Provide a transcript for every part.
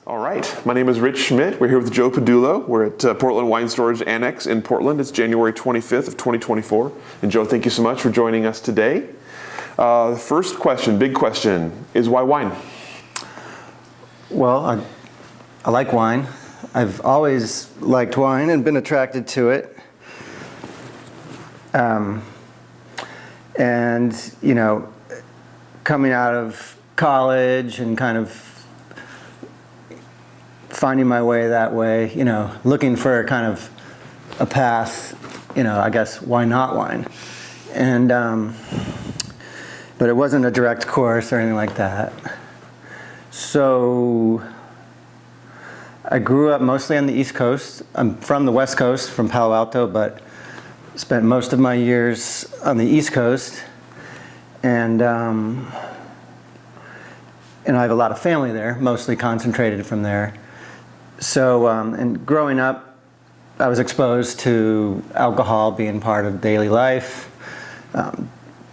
All right, my name is Rich Schmidt. We're here with Joe Padulo. We're at Portland Wine Storage Annex in Portland. It's January 25th of 2024. And Joe, thank you so much for joining us today. The first question, big question, is why wine? Well, I like wine. I've always liked wine and been attracted to it. And, you know, coming out of college and kind of finding my way that way, you know, looking for kind of a path, you know, I guess, why not wine? And, but it wasn't a direct course or anything like that. So I grew up mostly on the East Coast. I'm from the West Coast, from Palo Alto, but spent most of my years on the East Coast. And I have a lot of family there, mostly concentrated from there. So, and growing up, I was exposed to alcohol being part of daily life.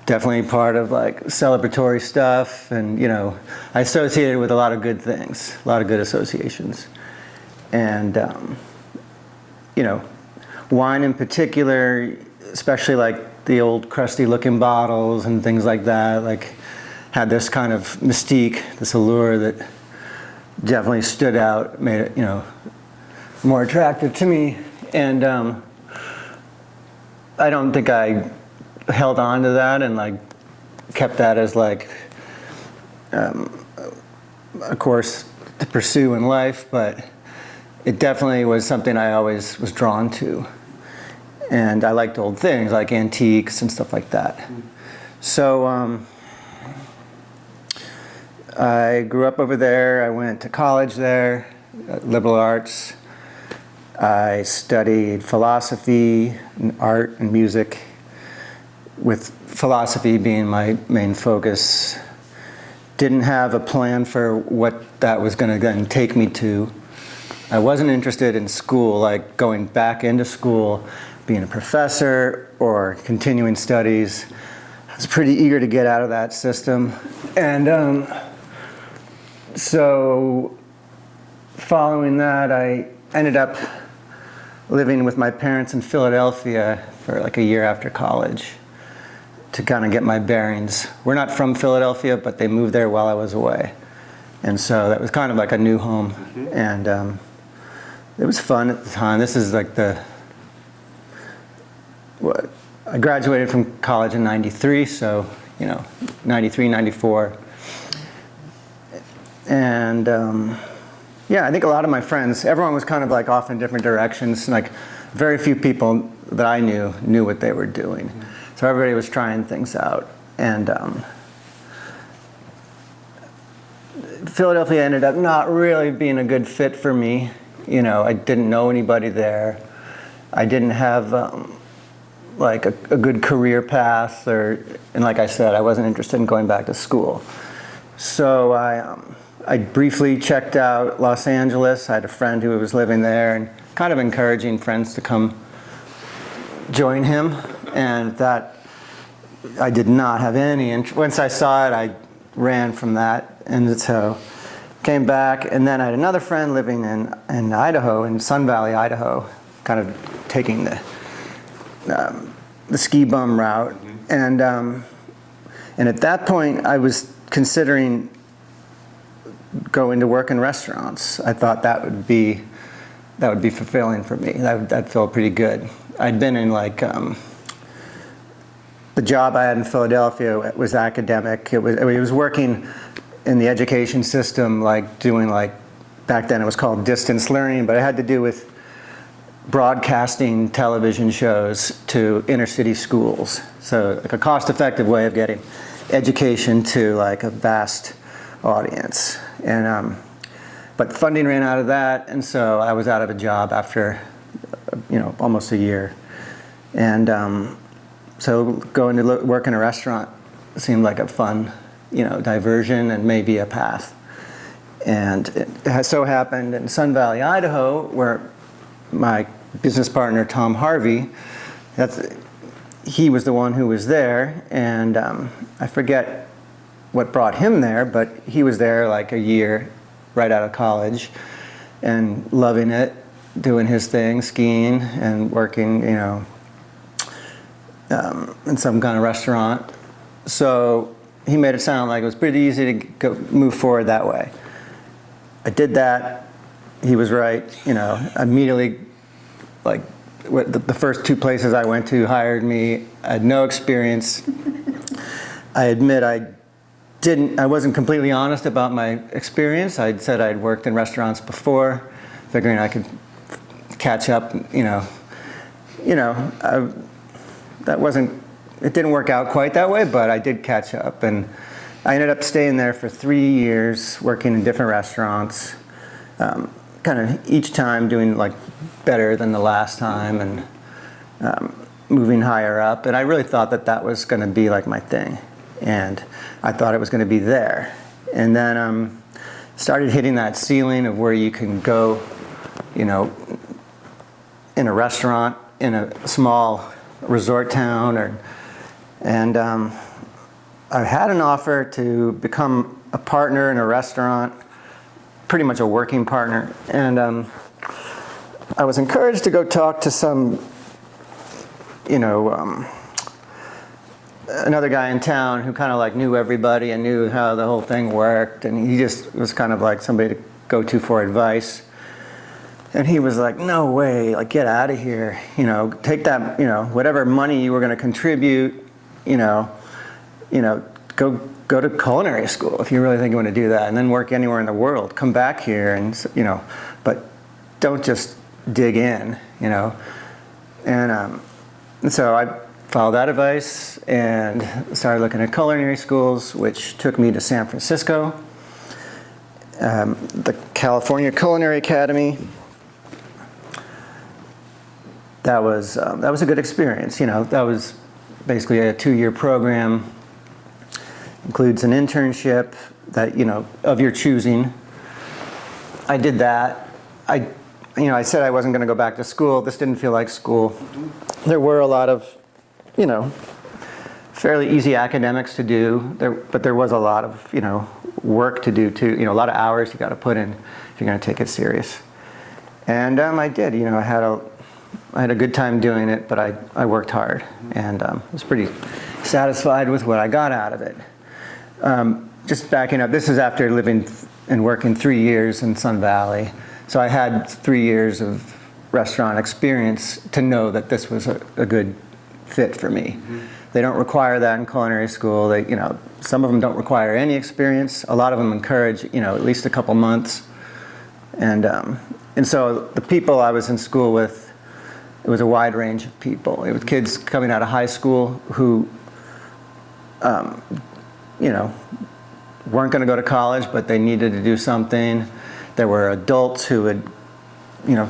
Definitely part of like celebratory stuff, and you know, I associated with a lot of good things, a lot of good associations. And you know, wine in particular, especially like the old crusty looking bottles and things like that, like had this kind of mystique, this allure that definitely stood out, made it, you know, more attractive to me. And I don't think I held on to that and like kept that as like a course to pursue in life, but it definitely was something I always was drawn to. And I liked old things like antiques and stuff like that. So I grew up over there. I went to college there, liberal arts. I studied philosophy and art and music, with philosophy being my main focus. Didn't have a plan for what that was going to then take me to. I wasn't interested in school, like going back into school, being a professor or continuing studies. I was pretty eager to get out of that system. And so following that, I ended up living with my parents in Philadelphia for like a year after college to kind of get my bearings. We're not from Philadelphia, but they moved there while I was away. And so that was kind of like a new home. Mm-hmm. And it was fun at the time. This is like I graduated from college in 93, so, you know, 93, 94. And yeah, I think a lot of my friends, everyone was kind of like off in different directions. Like very few people that I knew what they were doing. So everybody was trying things out. And Philadelphia ended up not really being a good fit for me. You know, I didn't know anybody there. I didn't have like a good career path, and like I said, I wasn't interested in going back to school. So I briefly checked out Los Angeles. I had a friend who was living there and kind of encouraging friends to come join him. And that I did not have any interest. Once I saw it, I ran from that. And so came back. And then I had another friend living in Idaho, in Sun Valley, Idaho, kind of taking the ski bum route. Mm-hmm. And at that point, I was considering going to work in restaurants. I thought that would be fulfilling for me. That felt pretty good. I'd been in like the job I had in Philadelphia was academic. It was working in the education system, like doing like, back then it was called distance learning, but it had to do with broadcasting television shows to inner city schools. So like a cost-effective way of getting education to like a vast audience. And but funding ran out of that, and so I was out of a job after, you know, almost a year. And so going to work in a restaurant seemed like a fun, you know, diversion and maybe a path. And it has so happened in Sun Valley, Idaho, where my business partner, Tom Harvey, he was the one who was there, and I forget what brought him there, but he was there like a year right out of college and loving it, doing his thing, skiing and working, in some kind of restaurant. So he made it sound like it was pretty easy to move forward that way. I did that. He was right. Immediately, like the first 2 places I went to hired me. I had no experience. I admit I wasn't completely honest about my experience. I'd said I'd worked in restaurants before, figuring I could catch up. It didn't work out quite that way, but I did catch up, and I ended up staying there for 3 years, working in different restaurants, kind of each time doing like better than the last time, and moving higher up. And I really thought that was going to be like my thing, and I thought it was going to be there. And then started hitting that ceiling of where you can go, in a restaurant in a small resort town, and I had an offer to become a partner in a restaurant, pretty much a working partner, and I was encouraged to go talk to some, another guy in town who kind of like knew everybody and knew how the whole thing worked, and he just was kind of like somebody to go to for advice. And he was like, no way, like get out of here, take that, whatever money you were going to contribute, go to culinary school if you really think you want to do that, and then work anywhere in the world. Come back here and, but don't just dig in, And so I followed that advice and started looking at culinary schools, which took me to San Francisco, the California Culinary Academy. That was a good experience. That was basically a 2-year program. Includes an internship that of your choosing. I did that. I said I wasn't going to go back to school. This didn't feel like school. There were a lot of fairly easy academics to do. But there was a lot of work to do too. A lot of hours you got to put in if you're going to take it serious. And I did. I had a good time doing it, but I worked hard, and was pretty satisfied with what I got out of it. Just backing up, this is after living and working 3 years in Sun Valley. So I had 3 years of restaurant experience to know that this was a good fit for me. Mm-hmm. They don't require that in culinary school. Some of them don't require any experience. A lot of them encourage, at least a couple months. And so the people I was in school with, it was a wide range of people. It was kids coming out of high school who, weren't going to go to college, but they needed to do something. There were adults who had,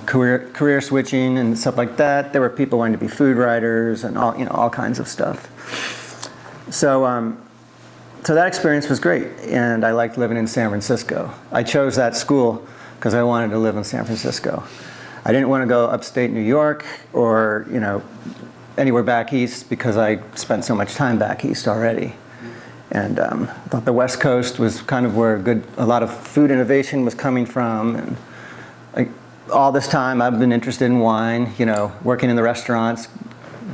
career switching and stuff like that. There were people wanting to be food writers and all kinds of stuff. So that experience was great, and I liked living in San Francisco. I chose that school because I wanted to live in San Francisco. I didn't want to go upstate New York or, anywhere back east because I spent so much time back east already. And I thought the West Coast was kind of where a lot of food innovation was coming from. And all this time I've been interested in wine, working in the restaurants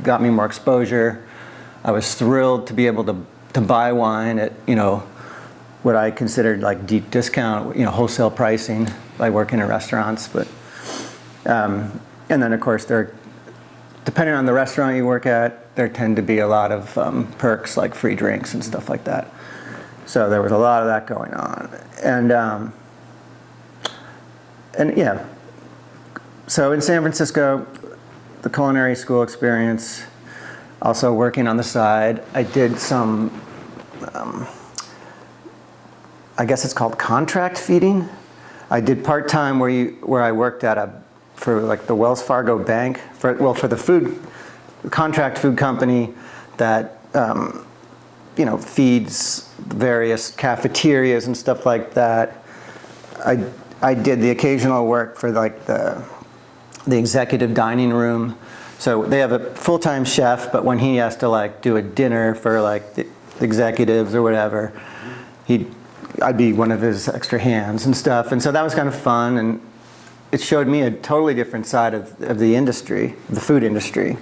got me more exposure. I was thrilled to be able to buy wine at, what I considered like deep discount, wholesale pricing by working in restaurants. But and then, of course, depending on the restaurant you work at, there tend to be a lot of perks like free drinks and stuff like that. So there was a lot of that going on. And yeah, so in San Francisco, the culinary school experience, also working on the side, I did some, I guess it's called contract feeding. I did part-time where I worked for like the Wells Fargo Bank, for the contract food company that feeds various cafeterias and stuff like that. I did the occasional work for like the executive dining room. So they have a full-time chef, but when he has to like do a dinner for like the executives or whatever, he'd I'd be one of his extra hands and stuff. And so that was kind of fun, and it showed me a totally different side of the industry, the food industry.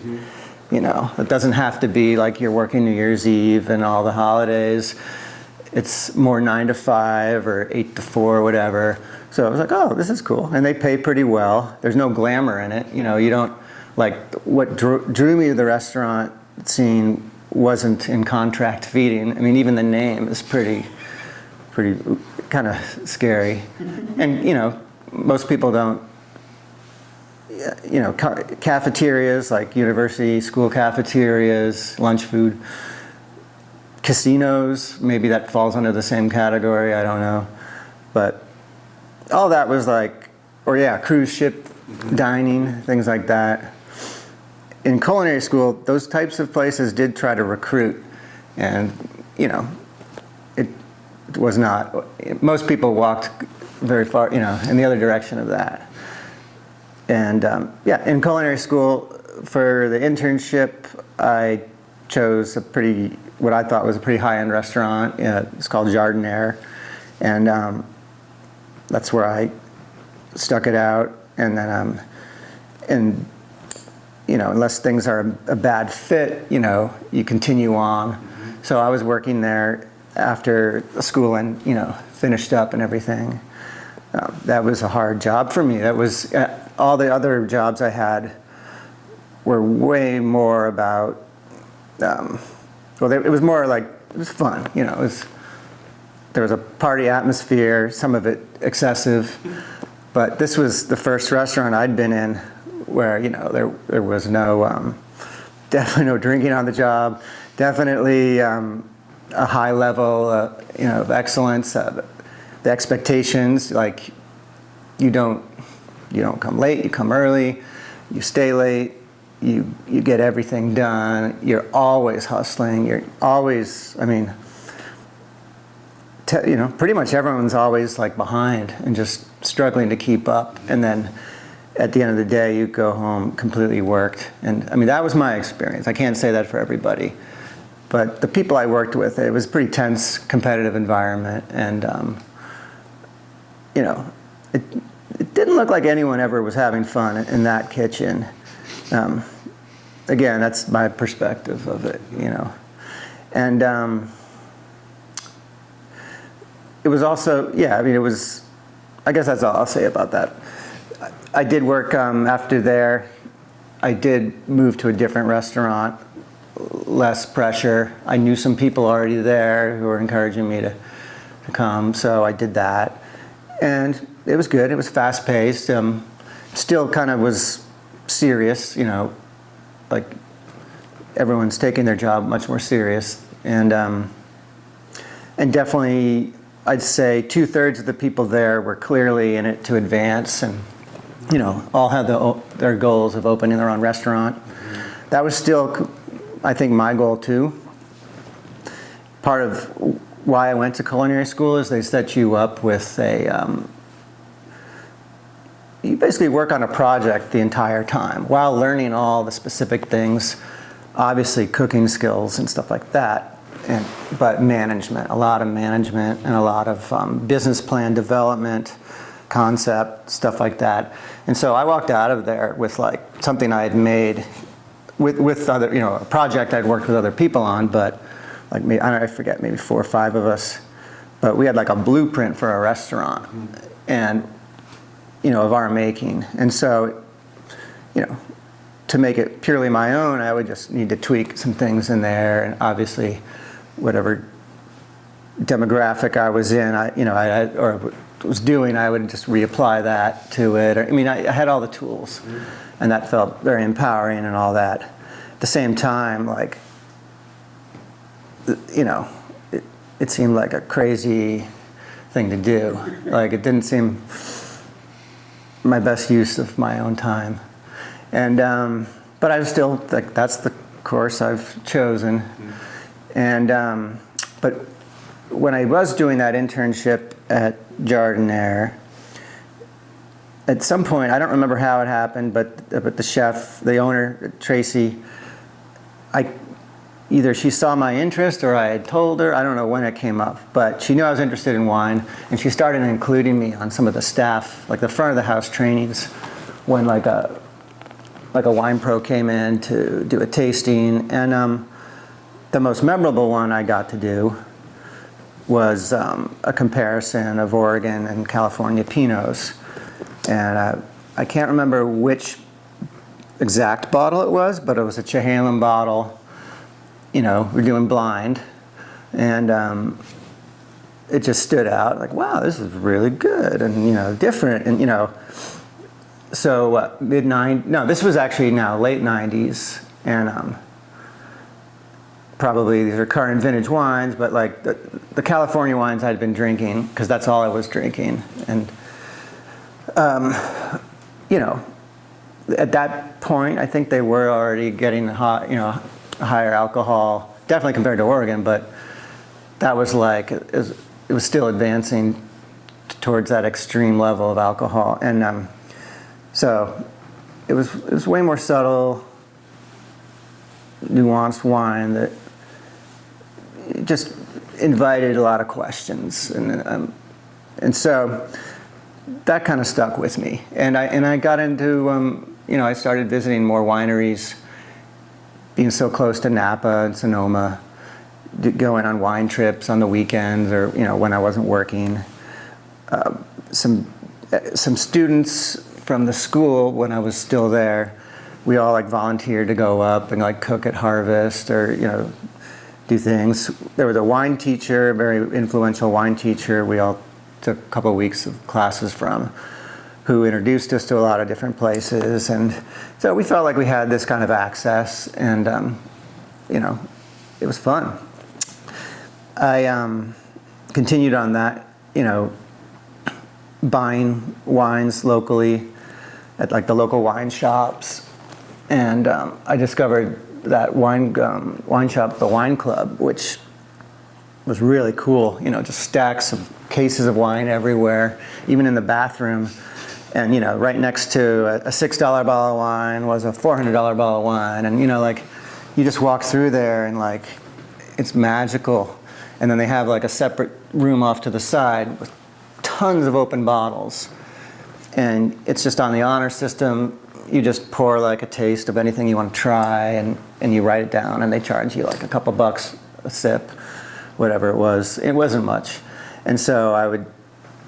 You know, it doesn't have to be like you're working New Year's Eve and all the holidays. It's more 9 to 5 or 8 to 4 or whatever. So I was like, oh, this is cool. And they pay pretty well. There's no glamour in it. You know, you don't, like, what drew me to the restaurant scene wasn't in contract feeding. I mean, even the name is pretty kind of scary. And, you know, most people don't, you know, cafeterias, like university, school cafeterias, lunch food, casinos, maybe that falls under the same category, I don't know. But all that was like, or yeah, cruise ship dining, things like that. In culinary school, those types of places did try to recruit, and, you know, it was not, most people walked very far, you know, in the other direction of that. And yeah, in culinary school, for the internship, I chose what I thought was a pretty high-end restaurant. It's called Jardiniere, and that's where I stuck it out. And then, and you know, unless things are a bad fit, you know, you continue on. So I was working there after school and, you know, finished up and everything. That was a hard job for me. That was all the other jobs I had were way more about. It was more like, it was fun. You know, there was a party atmosphere. Some of it excessive, but this was the first restaurant I'd been in where, you know, there was no definitely no drinking on the job. Definitely a high level, you know, of excellence. The expectations, like, you don't come late, you come early, you stay late, you get everything done, you're always hustling, you're always, I mean, you know, pretty much everyone's always like behind and just struggling to keep up, and then at the end of the day you go home completely worked. And I mean, that was my experience. I can't say that for everybody, but the people I worked with, it was a pretty tense, competitive environment, and you know, it didn't look like anyone ever was having fun in that kitchen. Again, that's my perspective of it, you know. And it was also, yeah, I mean, it was, I guess that's all I'll say about that. I did work after there. I did move to a different restaurant, less pressure. I knew some people already there who were encouraging me to come, so I did that. And it was good. It was fast-paced. Still kind of was serious, you know, like everyone's taking their job much more serious. And definitely, I'd say 2/3 of the people there were clearly in it to advance, and, you know, all had their goals of opening their own restaurant. That was still, I think, my goal too. Part of why I went to culinary school is they set you up with you basically work on a project the entire time while learning all the specific things, obviously cooking skills and stuff like that, but management, a lot of management and a lot of business plan development, concept, stuff like that. And so I walked out of there with like something I had made with other, you know, a project I'd worked with other people on, but like maybe, I forget, maybe 4 or 5 of us, but we had like a blueprint for a restaurant, and, you know, of our making. And so, you know, to make it purely my own, I would just need to tweak some things in there, and obviously whatever demographic I was in, or was doing, I would just reapply that to it. I mean, I had all the tools, and that felt very empowering and all that. At the same time, like, you know, it seemed like a crazy thing to do. Like, it didn't seem my best use of my own time. And but I was still like, that's the course I've chosen. And but when I was doing that internship at Jardiniere, at some point, I don't remember how it happened, but the chef, the owner, Tracy, either she saw my interest or I had told her. I don't know when it came up, but she knew I was interested in wine, and she started including me on some of the staff, like the front of the house trainings, when like a wine pro came in to do a tasting. And the most memorable one I got to do was a comparison of Oregon and California Pinots. And I can't remember which exact bottle it was, but it was a Chehalem bottle. We're doing blind, and it just stood out. Like, wow, this is really good, and different, and So this was actually now late '90s, and probably these are current vintage wines, but like the California wines I'd been drinking, because that's all I was drinking, and at that point, I think they were already getting higher alcohol, definitely compared to Oregon, but that was like, it was still advancing towards that extreme level of alcohol. And so it was way more subtle, nuanced wine that just invited a lot of questions. And so that kind of stuck with me. And I got into, I started visiting more wineries, being so close to Napa and Sonoma, going on wine trips on the weekends or when I wasn't working. Some students from the school, when I was still there, we all like volunteered to go up and like cook at harvest or do things. There was a wine teacher, a very influential wine teacher. We all took a couple of weeks of classes from, who introduced us to a lot of different places. And so we felt like we had this kind of access, and it was fun. I continued on that, buying wines locally at like the local wine shops, and I discovered that wine shop, the Wine Club, which was really cool. Just stacks of cases of wine everywhere, even in the bathroom. And right next to a $6 bottle of wine was a $400 bottle of wine, and you just walk through there and like it's magical. And then they have like a separate room off to the side with tons of open bottles, and it's just on the honor system. You just pour like a taste of anything you want to try, and you write it down, and they charge you like a couple bucks a sip, whatever it was. It wasn't much. And so I would,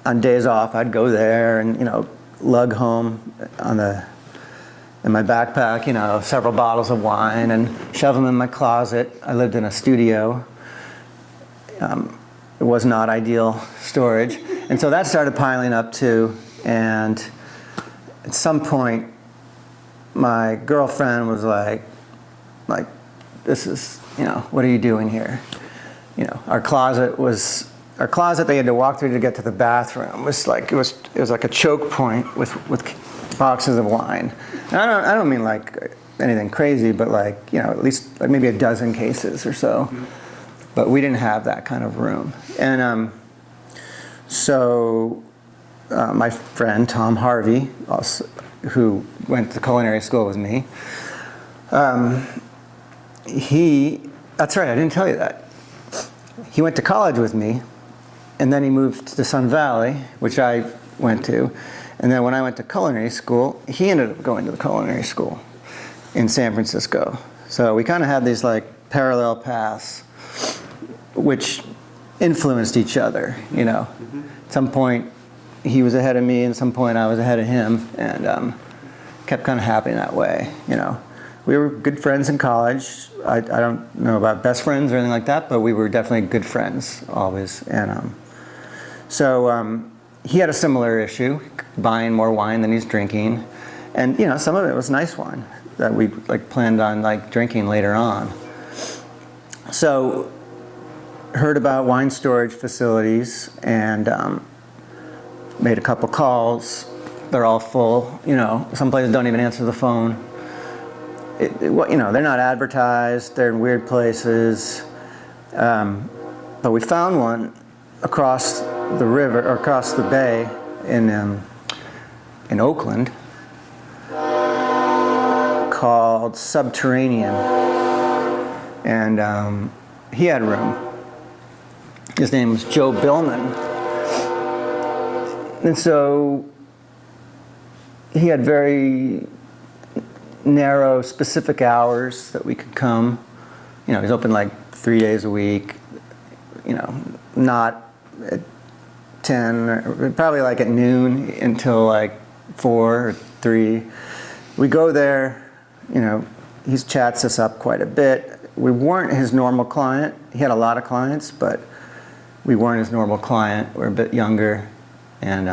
on days off, I'd go there and lug home in my backpack, several bottles of wine and shove them in my closet. I lived in a studio. It was not ideal storage. And so that started piling up too. And at some point, my girlfriend was like, this is, what are you doing here? Our closet, they had to walk through to get to the bathroom. It was like a choke point with boxes of wine. And I don't mean like anything crazy, but like, at least like maybe a dozen cases or so. Mm-hmm. But we didn't have that kind of room. And so my friend Tom Harvey, also, who went to culinary school with me, that's right, I didn't tell you that. He went to college with me, and then he moved to Sun Valley, which I went to. And then when I went to culinary school, he ended up going to the culinary school in San Francisco. So we kind of had these like parallel paths, which influenced each other, Mm-hmm. At some point, he was ahead of me, and at some point I was ahead of him, and kept kind of happening that way, We were good friends in college. I don't know about best friends or anything like that, but we were definitely good friends always. And so he had a similar issue, buying more wine than he's drinking, and some of it was nice wine that we like planned on like drinking later on. So heard about wine storage facilities and made a couple calls. They're all full. Some places don't even answer the phone. They're not advertised. They're in weird places. But we found one across the river, or across the bay in Oakland, called Subterranean. and he had a room. His name was Joe Billman. And so he had very narrow, specific hours that we could come. You know, he's open like 3 days a week, you know, not at 10, or probably like at noon until like 4 or 3. We go there, you know, he chats us up quite a bit. We weren't his normal client. He had a lot of clients, but we weren't his normal client. We're a bit younger, and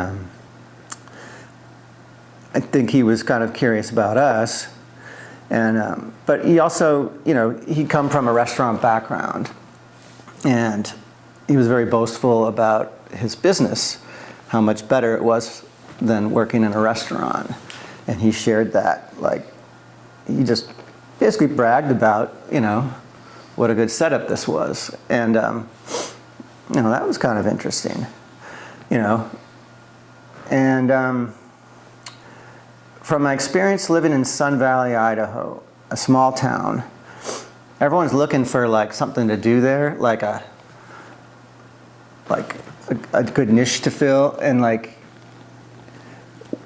I think he was kind of curious about us. And but he also, you know, he'd come from a restaurant background, and he was very boastful about his business, how much better it was than working in a restaurant. And he shared that, like, he just basically bragged about, you know, what a good setup this was. And you know, that was kind of interesting, you know. And from my experience living in Sun Valley, Idaho, a small town, everyone's looking for like something to do there, like a good niche to fill. And like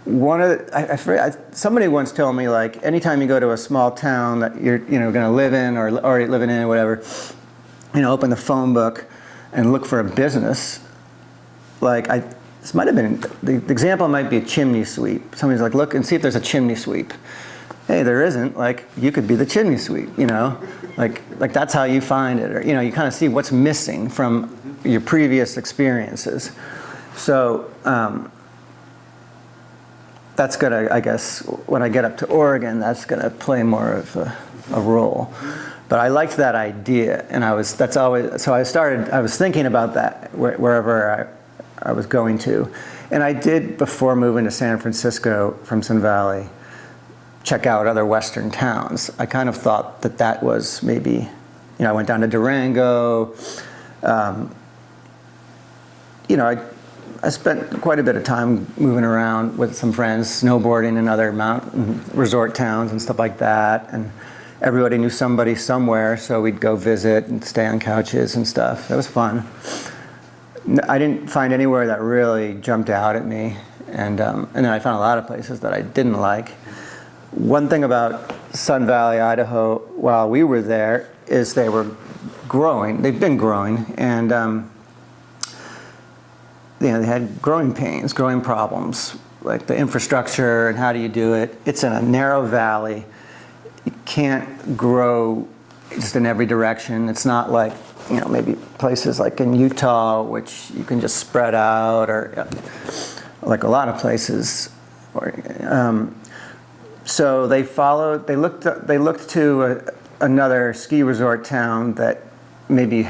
one of the, somebody once told me, like, anytime you go to a small town that you're, you know, going to live in or already living in or whatever, you know, open the phone book and look for a business. Like, this might have been, the example might be a chimney sweep. Somebody's like, look and see if there's a chimney sweep. Hey, there isn't. Like, you could be the chimney sweep, you know? Like that's how you find it. Or, you know, you kind of see what's missing from your previous experiences. So that's gonna, I guess, when I get up to Oregon, that's gonna play more of a role. But I liked that idea, and I was thinking about that wherever I was going to. And I did, before moving to San Francisco from Sun Valley, check out other Western towns. I kind of thought that was maybe, you know, I went down to Durango. You know, I spent quite a bit of time moving around with some friends, snowboarding in other mountain resort towns and stuff like that. And everybody knew somebody somewhere, so we'd go visit and stay on couches and stuff. That was fun. I didn't find anywhere that really jumped out at me, and then I found a lot of places that I didn't like. One thing about Sun Valley, Idaho, while we were there, is they were growing. They've been growing, and you know, they had growing pains, growing problems, like the infrastructure and how do you do it. It's in a narrow valley. You can't grow just in every direction. It's not like, you know, maybe places like in Utah, which you can just spread out, or like a lot of places. So they looked to another ski resort town that maybe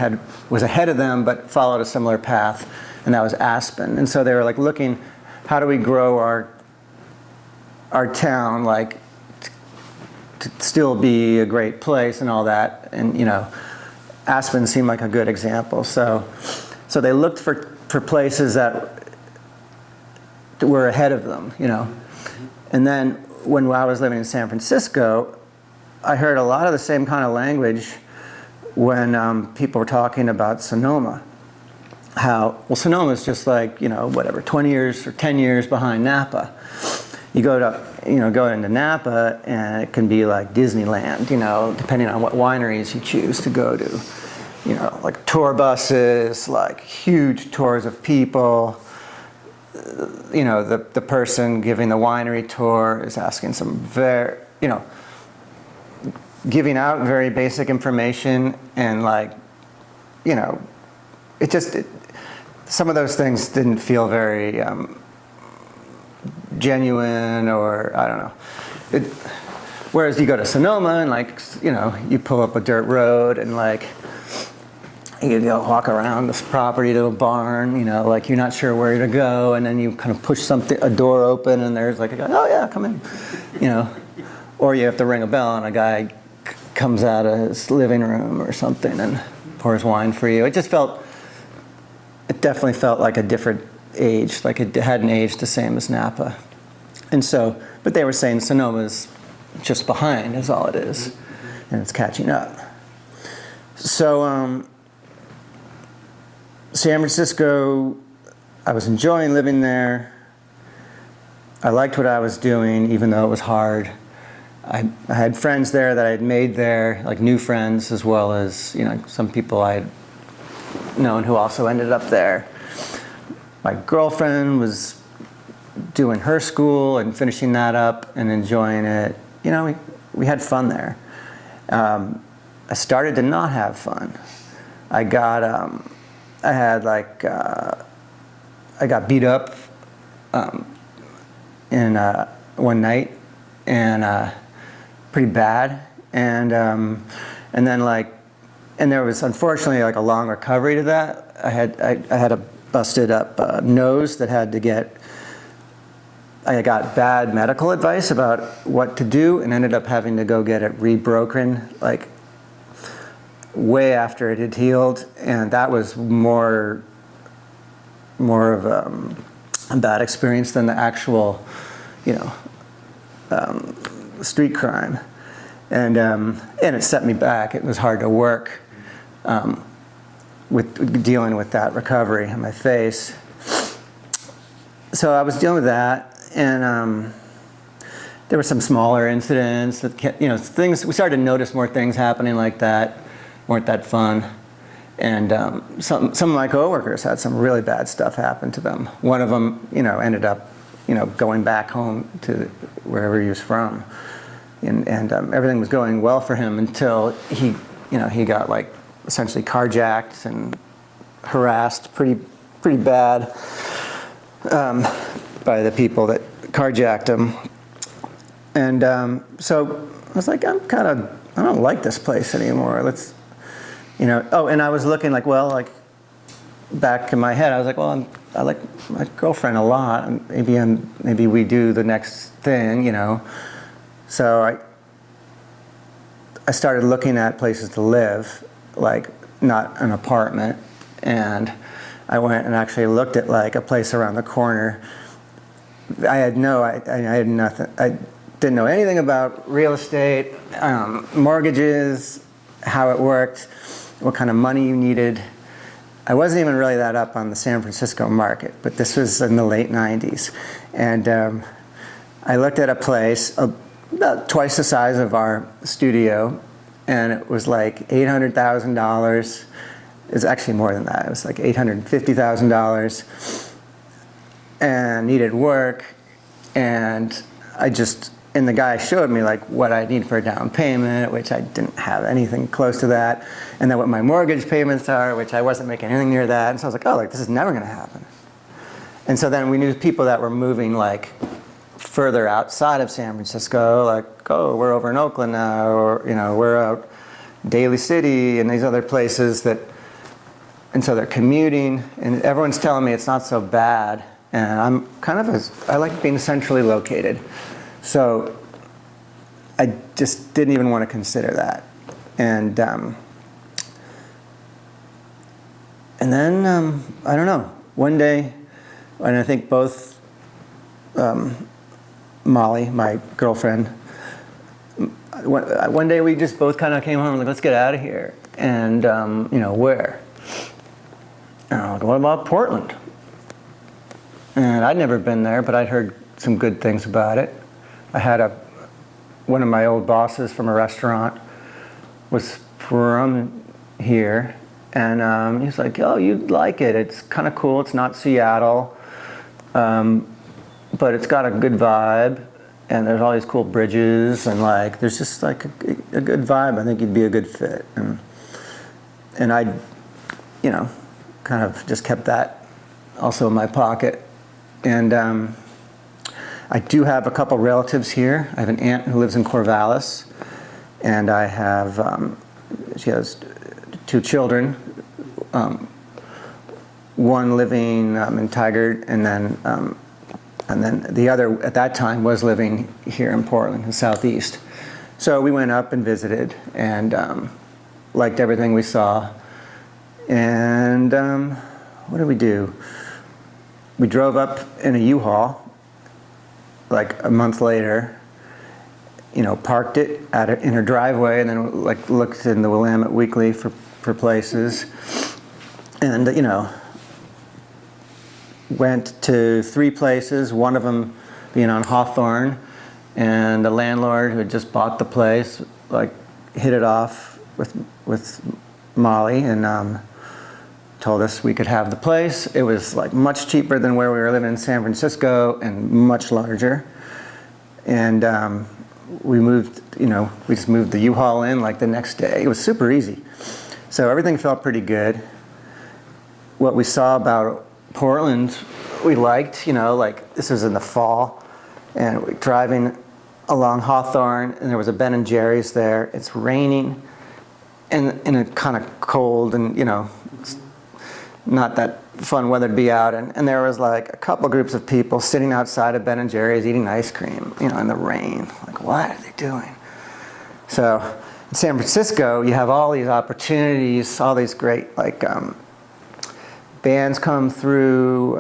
was ahead of them, but followed a similar path, and that was Aspen. And so they were like looking, how do we grow our town, like, to still be a great place and all that. And, you know, Aspen seemed like a good example. So they looked for places that were ahead of them, you know. And then when I was living in San Francisco, I heard a lot of the same kind of language when people were talking about Sonoma. How, well, Sonoma is just like, you know, whatever, 20 years or 10 years behind Napa. You go into Napa, and it can be like Disneyland, you know, depending on what wineries you choose to go to. You know, like tour buses, like huge tours of people. You know, the person giving the winery tour is asking some very, you know, giving out very basic information, and like, you know, some of those things didn't feel very genuine, or I don't know. Whereas you go to Sonoma and, like, you know, you pull up a dirt road and like you go walk around this property to a barn, you know, like you're not sure where to go, and then you kind of push a door open, and there's like a guy, oh yeah, come in, you know, or you have to ring a bell and a guy comes out of his living room or something and pours wine for you. It definitely felt like a different age, like it hadn't aged the same as Napa. And so, but they were saying Sonoma's just behind is all it is, and it's catching up. So San Francisco, I was enjoying living there. I liked what I was doing, even though it was hard. I had friends there that I had made there, like new friends, as well as, you know, some people I had known who also ended up there. My girlfriend was doing her school and finishing that up and enjoying it. You know, we had fun there. I started to not have fun. I got beat up in one night, and pretty bad, and there was unfortunately like a long recovery to that. I had a busted up nose that had to get. I got bad medical advice about what to do, and ended up having to go get it rebroken, like way after it had healed, and that was more of a bad experience than the actual, you know, street crime, and it set me back. It was hard to work with dealing with that recovery on my face. So I was dealing with that, and there were some smaller incidents that, you know, things we started to notice more things happening like that weren't that fun. And some of my coworkers had some really bad stuff happen to them. One of them, you know, ended up, you know, going back home to wherever he was from, and everything was going well for him until he got like essentially carjacked and harassed pretty bad by the people that carjacked him. And so I was like, I don't like this place anymore. Let's. You know, oh, and I was looking like, well, like back in my head, I was like, well, I like my girlfriend a lot. Maybe we do the next thing, you know. So I started looking at places to live, like not an apartment, and I went and actually looked at like a place around the corner. I had nothing. I didn't know anything about real estate, mortgages, how it worked, what kind of money you needed. I wasn't even really that up on the San Francisco market, but this was in the late 90s. And I looked at a place about twice the size of our studio, and it was like $800,000. It was actually more than that. It was like $850,000, and needed work. And the guy showed me like what I need for a down payment, which I didn't have anything close to that, and then what my mortgage payments are, which I wasn't making anything near that. And so I was like, oh, like this is never going to happen. And so then we knew people that were moving like further outside of San Francisco, like, oh, we're over in Oakland now, or, you know, we're out Daly City and these other places that, and so they're commuting, and everyone's telling me it's not so bad, and I'm kind of I like being centrally located. So I just didn't even want to consider that. And then, I don't know, one day, and I think both Molly, my girlfriend, one day we just both kind of came home and like, let's get out of here. And, you know, where? And I'm like, what about Portland? And I'd never been there, but I'd heard some good things about it. I had one of my old bosses from a restaurant was from here, and he's like, oh, you'd like it. It's kind of cool. It's not Seattle, but it's got a good vibe, and there's all these cool bridges, and like there's just like a good vibe. I think you'd be a good fit. And I, you know, kind of just kept that also in my pocket. And I do have a couple relatives here. I have an aunt who lives in Corvallis, and I have, she has 2 children, one living in Tigard, and then the other at that time was living here in Portland, the Southeast. So we went up and visited, and liked everything we saw. And what did we do? We drove up in a U-Haul like a month later, you know, parked it in her driveway, and then like looked in the Willamette Weekly for for places. And, went to 3 places, one of them being on Hawthorne, and the landlord who had just bought the place, like, hit it off with Molly and told us we could have the place. It was like much cheaper than where we were living in San Francisco and much larger. And we moved, we just moved the U-Haul in like the next day. It was super easy. So everything felt pretty good. What we saw about Portland, we liked, like this was in the fall, and we're driving along Hawthorne, and there was a Ben & Jerry's there. It's raining, and it's kind of cold, and it's not that fun weather to be out. And there was like a couple groups of people sitting outside of Ben & Jerry's eating ice cream, in the rain. Like, what are they doing? So in San Francisco, you have all these opportunities, all these great bands come through,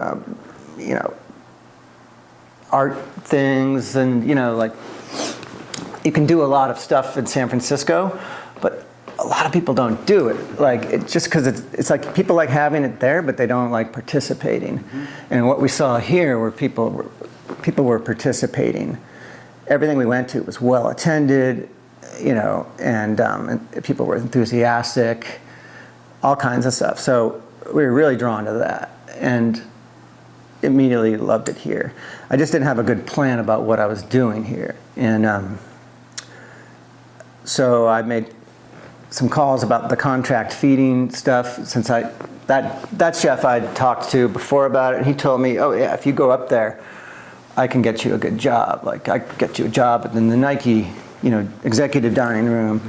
art things, and you can do a lot of stuff in San Francisco, but a lot of people don't do it. Like, it's just because it's like people like having it there, but they don't like participating. Mm-hmm. And what we saw here were people were participating. Everything we went to was well attended, and people were enthusiastic, all kinds of stuff. So we were really drawn to that, and immediately loved it here. I just didn't have a good plan about what I was doing here, and so I made some calls about the contract feeding stuff, since that chef I'd talked to before about it, and he told me, oh yeah, if you go up there, I can get you a good job. Like, I could get you a job in the Nike, executive dining room.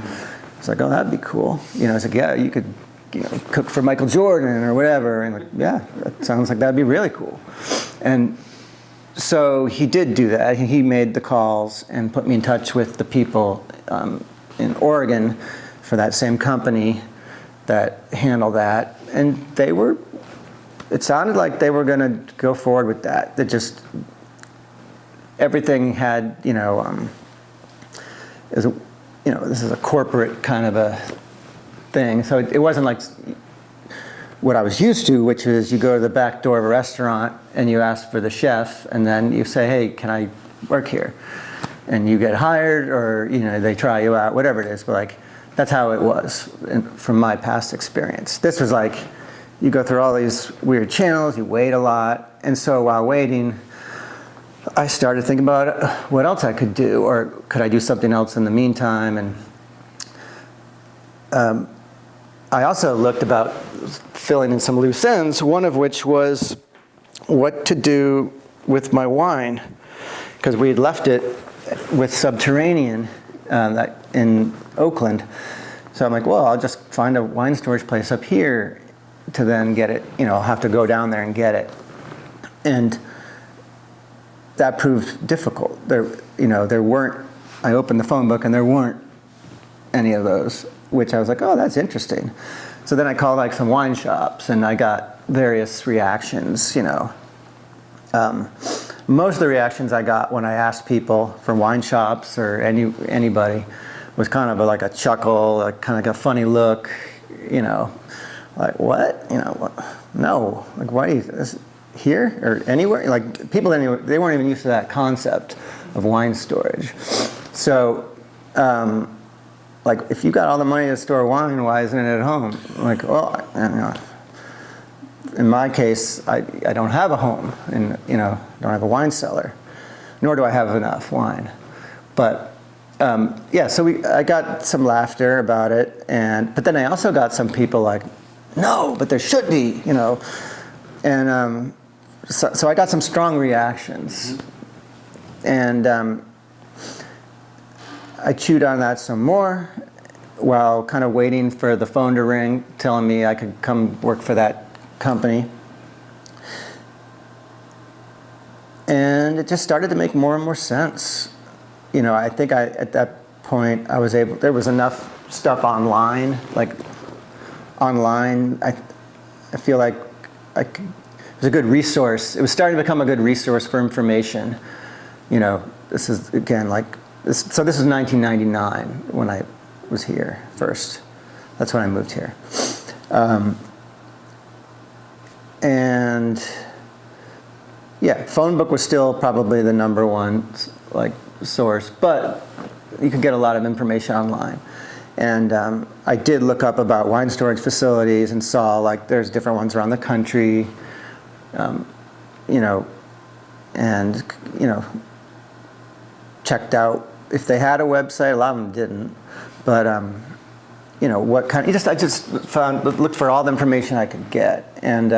It's like, oh, that'd be cool. I was like, yeah, you could, cook for Michael Jordan or whatever. And like, yeah, that sounds like that'd be really cool. And so he did do that. He made the calls and put me in touch with the people in Oregon for that same company that handled that. And it sounded like they were going to go forward with that. That just, everything had, this is a corporate kind of a thing. So it wasn't like what I was used to, which is you go to the back door of a restaurant and you ask for the chef, and then you say, hey, can I work here? And you get hired, or they try you out, whatever it is. But like, that's how it was from my past experience. This was like, you go through all these weird channels, you wait a lot. And so while waiting, I started thinking about what else I could do, or could I do something else in the meantime? And I also looked about filling in some loose ends, one of which was what to do with my wine, because we had left it with Subterranean in Oakland. So I'm like, well, I'll just find a wine storage place up here to then get it. I'll have to go down there and get it. And that proved difficult. There weren't, I opened the phone book and there weren't any of those, which I was like, oh, that's interesting. So then I called like some wine shops, and I got various reactions, Most of the reactions I got when I asked people from wine shops or anybody was kind of like a chuckle, like kind of like a funny look, like, what? No, like, why do you, here or anywhere? Like, people anywhere, they weren't even used to that concept of wine storage. So, like, if you got all the money to store wine, why isn't it at home? Like, well, in my case, I don't have a home, and don't have a wine cellar, nor do I have enough wine. But so I got some laughter about it, but then I also got some people like, no, but there should be, and so I got some strong reactions, and I chewed on that some more while kind of waiting for the phone to ring, telling me I could come work for that company. And it just started to make more and more sense. I think at that point there was enough stuff online, I feel like it was a good resource. It was starting to become a good resource for information. This is, again, this is 1999 when I was here first. That's when I moved here. And yeah, phone book was still probably the number one like source, but you could get a lot of information online. And I did look up about wine storage facilities and saw like there's different ones around the country, you know, and you know, checked out if they had a website. A lot of them didn't, but you know, what kind of, I just looked for all the information I could get, and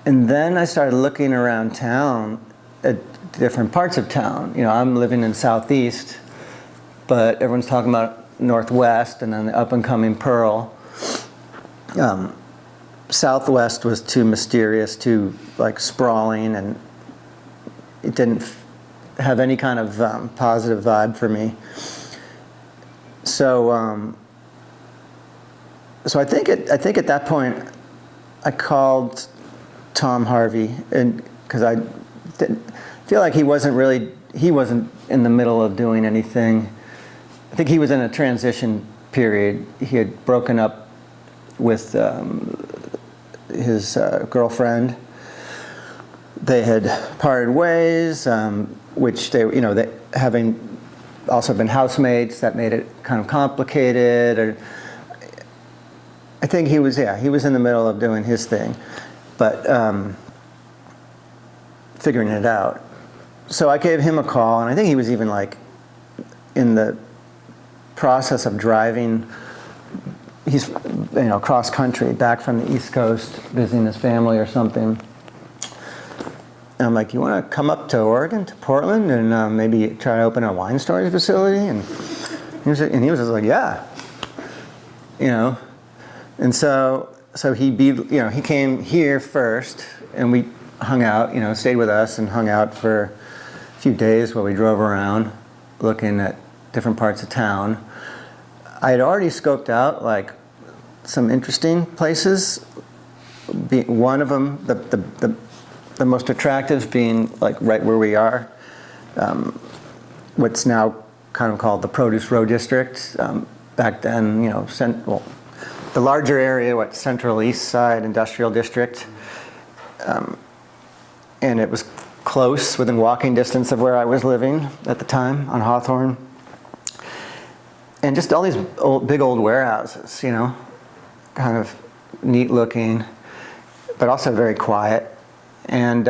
then I started looking around town at different parts of town. You know, I'm living in Southeast, but everyone's talking about Northwest and then the up and coming Pearl. Southwest was too mysterious, too like sprawling, and it didn't have any kind of positive vibe for me. So, so I think at that point, I called Tom Harvey, and because I didn't feel like he wasn't in the middle of doing anything. I think he was in a transition period. He had broken up with his girlfriend. They had parted ways, which they, you know, they having also been housemates, that made it kind of complicated. Or I think he was in the middle of doing his thing, but figuring it out. So I gave him a call, and I think he was even like in the process of driving. He's, you know, cross country back from the East Coast, visiting his family or something. And I'm like, you want to come up to Oregon, to Portland, and maybe try to open a wine storage facility? And he was just like, yeah, you know. And so he came here first, and we hung out, you know, stayed with us and hung out for a few days while we drove around looking at different parts of town. I had already scoped out like some interesting places. One of them, the most attractive being like right where we are, what's now kind of called the Produce Row District. Back then, you know, the larger area, Central East Side Industrial District. And it was close, within walking distance of where I was living at the time on Hawthorne. And just all these big old warehouses, you know, kind of neat looking, but also very quiet. And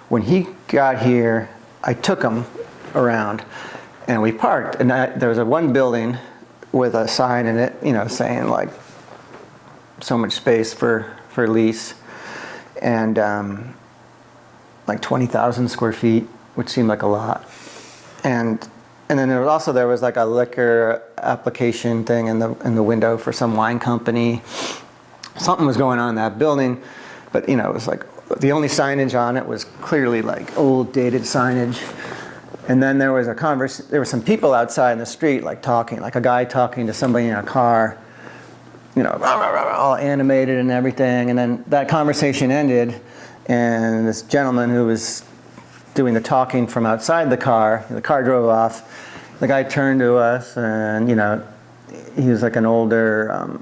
when he got here, I took him around, and we parked. And there was one building with a sign in it, you know, saying like so much space for lease, and like 20,000 square feet, which seemed like a lot. And then there was like a liquor application thing in the window for some wine company. Something was going on in that building, but you know, it was like the only signage on it was clearly like old, dated signage. And then there was there were some people outside in the street, like talking, like a guy talking to somebody in a car, you know, all animated and everything. And then that conversation ended, and this gentleman who was doing the talking from outside the car drove off. The guy turned to us, and you know, he was like an older,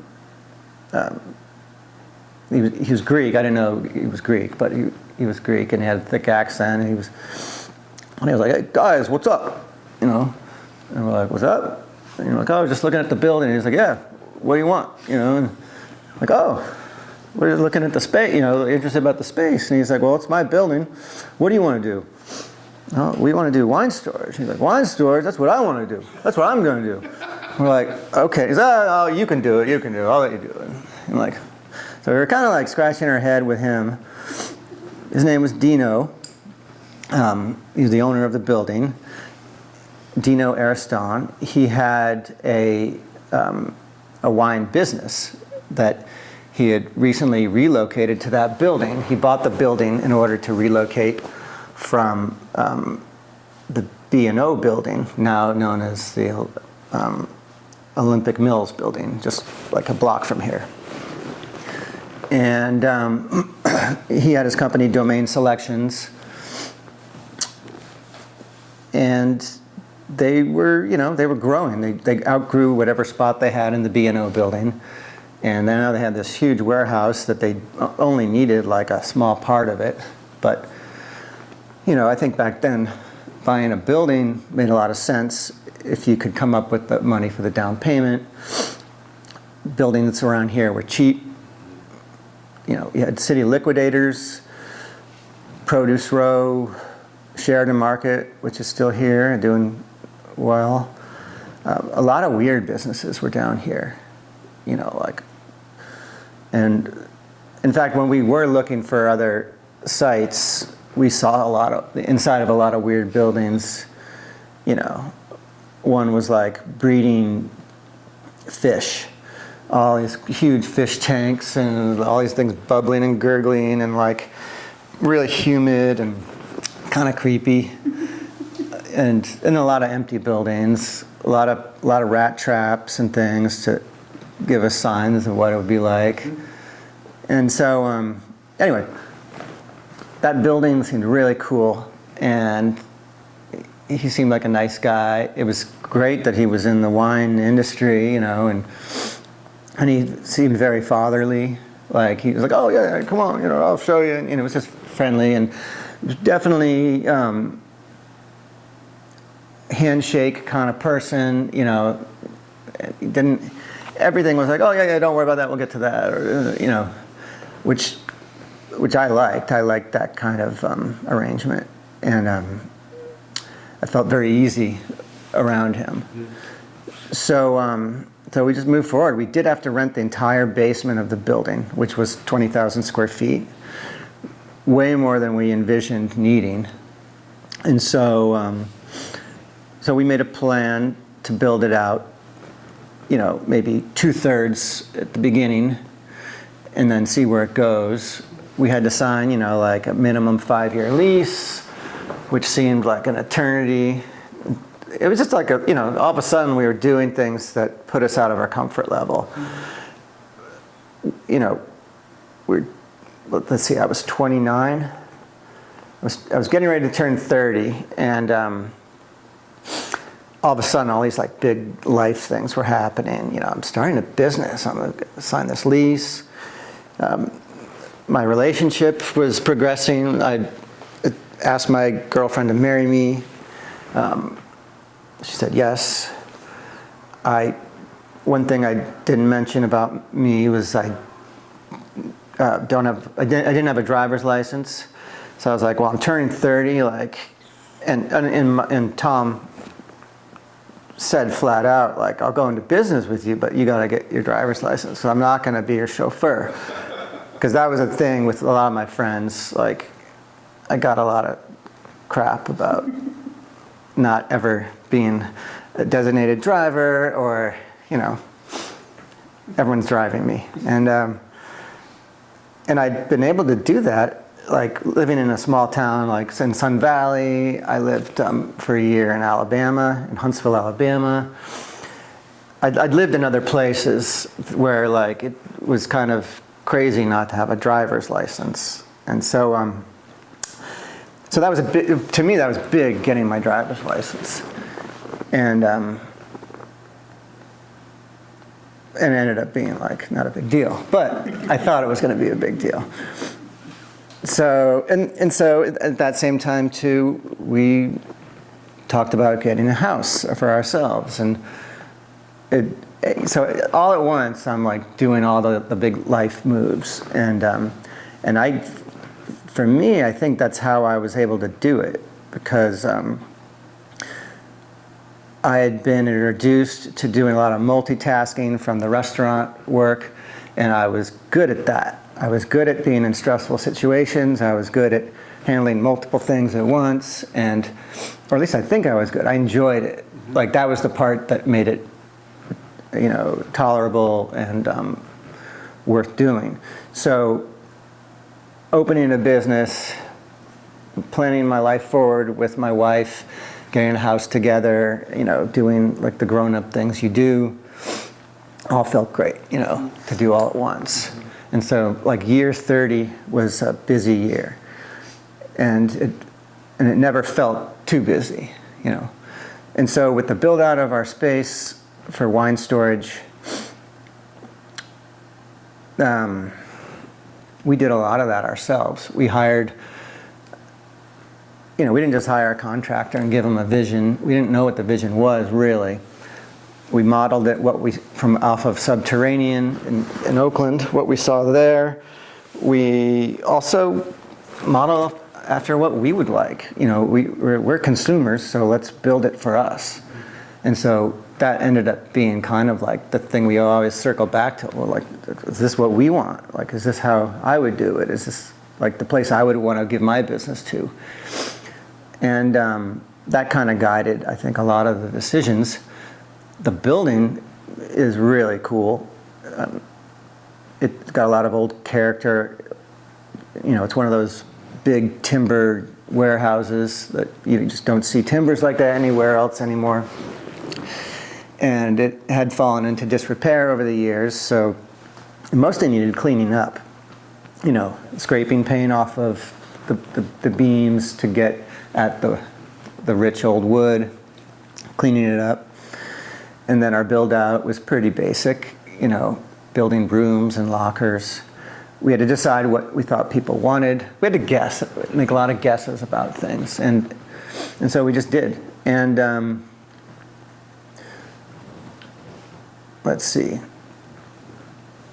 he was Greek. I didn't know he was Greek, but he was Greek, and he had a thick accent. And he was like, "Hey guys, what's up?" You know, and we're like, "What's up?" And you're like, "Oh, just looking at the building." And he's like, "Yeah, what do you want?" You know, and like, "Oh, we're just looking at the space. You know, interested about the space." And he's like, "Well, it's my building. What do you want to do?" "Oh, we want to do wine storage." He's like, "Wine storage? That's what I want to do. That's what I'm going to do." We're like, "Okay." He's like, "Oh, you can do it. You can do it. I'll let you do it." And like, so we were kind of like scratching our head with him. His name was Dino. He was the owner of the building, Dino Ariston. He had a wine business that he had recently relocated to that building. He bought the building in order to relocate from the B&O building, now known as the Olympic Mills building, just like a block from here. And he had his company, Domain Selections. And they were, they were growing. They outgrew whatever spot they had in the B&O building. And then now they had this huge warehouse that they only needed like a small part of it. But, I think back then buying a building made a lot of sense if you could come up with the money for the down payment. Buildings around here were cheap. You had City Liquidators, Produce Row, Sheridan Market, which is still here and doing well. A lot of weird businesses were down here, and in fact, when we were looking for other sites, we saw the inside of a lot of weird buildings. One was like breeding fish, all these huge fish tanks and all these things bubbling and gurgling and like really humid and kind of creepy, and a lot of empty buildings, a lot of rat traps and things to give us signs of what it would be like. And so anyway, that building seemed really cool, and he seemed like a nice guy. It was great that he was in the wine industry, and he seemed very fatherly. Like he was like, "Oh yeah, come on, I'll show you." And it was just friendly, and it was definitely handshake kind of person. He didn't. Everything was like, "Oh yeah, don't worry about that. We'll get to that," or which I liked. I liked that kind of arrangement, and I felt very easy around him. So we just moved forward. We did have to rent the entire basement of the building, which was 20,000 square feet, way more than we envisioned needing. And so we made a plan to build it out, maybe 2/3 at the beginning, and then see where it goes. We had to sign, like a minimum 5-year lease, which seemed like an eternity. It was just like all of a sudden we were doing things that put us out of our comfort level. Let's see, I was 29. I was getting ready to turn 30, and all of a sudden all these like big life things were happening. I'm starting a business. I'm going to sign this lease. My relationship was progressing. I asked my girlfriend to marry me. She said yes. One thing I didn't mention about me was I didn't have a driver's license. So I was like, well, I'm turning 30, and Tom said flat out, like, I'll go into business with you, but you got to get your driver's license. So I'm not going to be your chauffeur. Because that was a thing with a lot of my friends. Like, I got a lot of crap about not ever being a designated driver, or, everyone's driving me. And I'd been able to do that, like living in a small town, like in Sun Valley. I lived for a year in Alabama, in Huntsville, Alabama. I'd lived in other places where like it was kind of crazy not to have a driver's license. And so that was to me that was big, getting my driver's license. And it ended up being like not a big deal, but I thought it was going to be a big deal. So so at that same time too, we talked about getting a house for ourselves, and so all at once I'm like doing all the big life moves, and for me I think that's how I was able to do it, because I had been introduced to doing a lot of multitasking from the restaurant work, and I was good at that. I was good at being in stressful situations. I was good at handling multiple things at once, or at least I think I was good. I enjoyed it. Like that was the part that made it, tolerable and worth doing. So opening a business, planning my life forward with my wife, getting a house together, doing like the grown-up things you do, all felt great, to do all at once. And so like year 30 was a busy year, and it never felt too busy, And so with the build out of our space for wine storage, we did a lot of that ourselves. We hired, we didn't just hire a contractor and give them a vision. We didn't know what the vision was, really. We modeled it from off of Subterranean in Oakland, what we saw there. We also modeled after what we would like. We're consumers, so let's build it for us. And so that ended up being kind of like the thing we always circle back to. Well, like, is this what we want? Like, is this how I would do it? Is this like the place I would want to give my business to? And that kind of guided, I think, a lot of the decisions. The building is really cool. It's got a lot of old character. It's one of those big timber warehouses that you just don't see timbers like that anywhere else anymore. And it had fallen into disrepair over the years, so it mostly needed cleaning up. Scraping paint off of the beams to get at the rich old wood, cleaning it up. And then our build out was pretty basic, building rooms and lockers. We had to decide what we thought people wanted. We had to guess, make a lot of guesses about things. And so we just did. And let's see.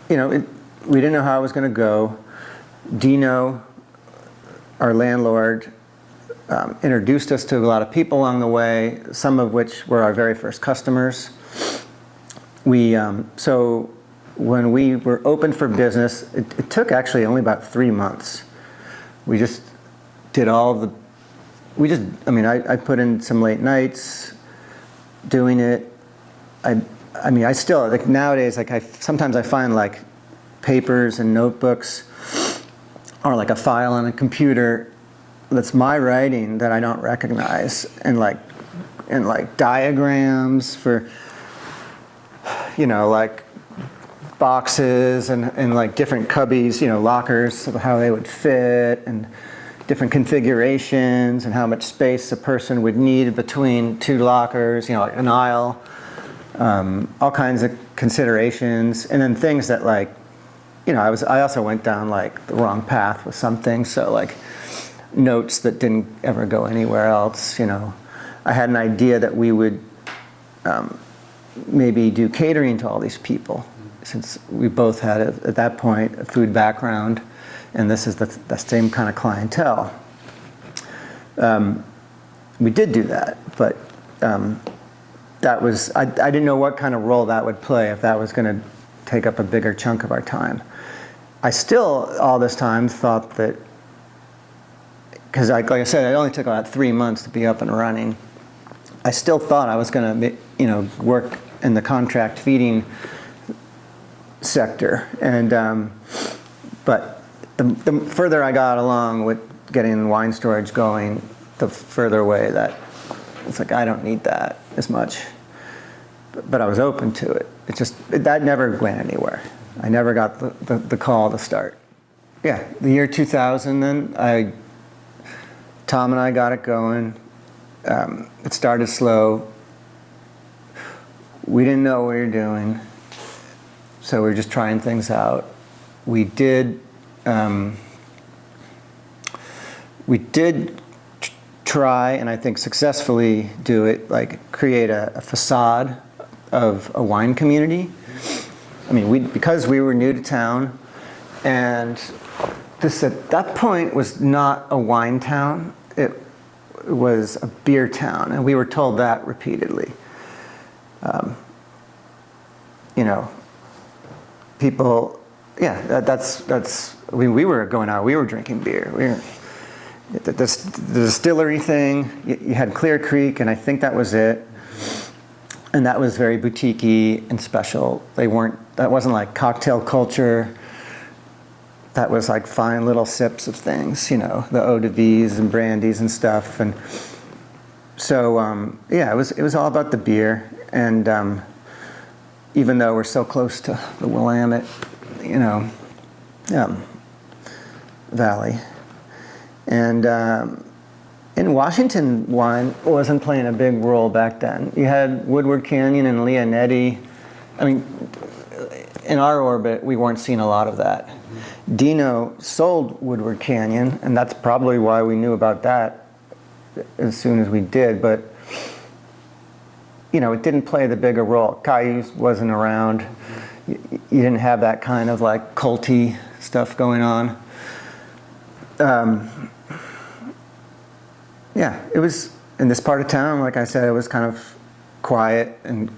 We didn't know how it was going to go. Dino, our landlord, introduced us to a lot of people along the way, some of which were our very first customers. So when we were open for business, it took actually only about 3 months. We just did I put in some late nights doing it. I still, like nowadays, sometimes I find like papers and notebooks or like a file on a computer that's my writing that I don't recognize, and diagrams for, like boxes and like different cubbies, lockers, of how they would fit, and different configurations and how much space a person would need between two lockers, like an aisle, all kinds of considerations, and then things that I also went down like the wrong path with some things, so like notes that didn't ever go anywhere else. I had an idea that we would maybe do catering to all these people, since we both had at that point a food background, and this is the same kind of clientele. We did do that, but that was I didn't know what kind of role that would play, if that was going to take up a bigger chunk of our time. I still all this time thought that, because like I said, it only took about 3 months to be up and running. I still thought I was going to, work in the contract feeding sector, and but the further I got along with getting wine storage going, the further away that it's like I don't need that as much. But I was open to it. That never went anywhere. I never got the call to start. Yeah, the year 2000. Then Tom and I got it going. It started slow. We didn't know what we were doing, so we were just trying things out. We did try, and I think successfully do it, like create a facade of a wine community. Because we were new to town, and this at that point was not a wine town. It was a beer town, and we were told that repeatedly. People, we were going out, we were drinking beer. The distillery thing, you had Clear Creek, and I think that was it. And that was very boutique-y and special. That wasn't like cocktail culture. That was like fine little sips of things, the eau de vies and brandies and stuff. And so, it was all about the beer. And even though we're so close to the Willamette, valley. And in Washington, wine wasn't playing a big role back then. You had Woodward Canyon and Leonetti. I mean, in our orbit, we weren't seeing a lot of that. Dino sold Woodward Canyon, and that's probably why we knew about that as soon as we did, but you know, it didn't play the bigger role. Cayuse wasn't around. You didn't have that kind of like culty stuff going on. Yeah, it was, in this part of town, like I said, it was kind of quiet and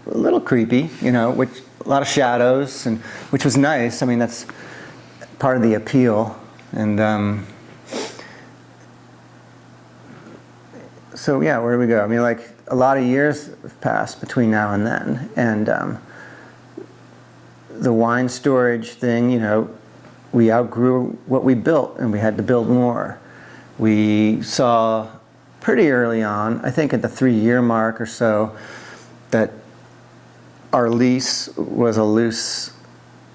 a little creepy, you know, which a lot of shadows, and which was nice. I mean, that's part of the appeal. And so yeah, where do we go? I mean, like a lot of years have passed between now and then, and the wine storage thing, you know, we outgrew what we built, and we had to build more. We saw pretty early on, I think at the 3-year mark or so, that our lease was a loose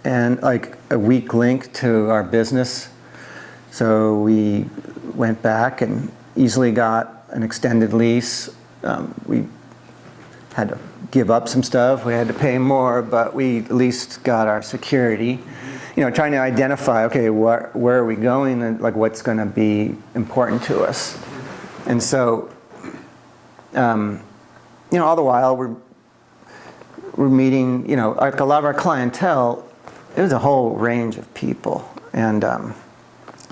and like a weak link to our business. So we went back and easily got an extended lease. We had to give up some stuff. We had to pay more, but we at least got our security. You know, trying to identify, okay, where are we going, and like what's going to be important to us. And so, you know, all the while we're meeting, you know, like a lot of our clientele. It was a whole range of people, and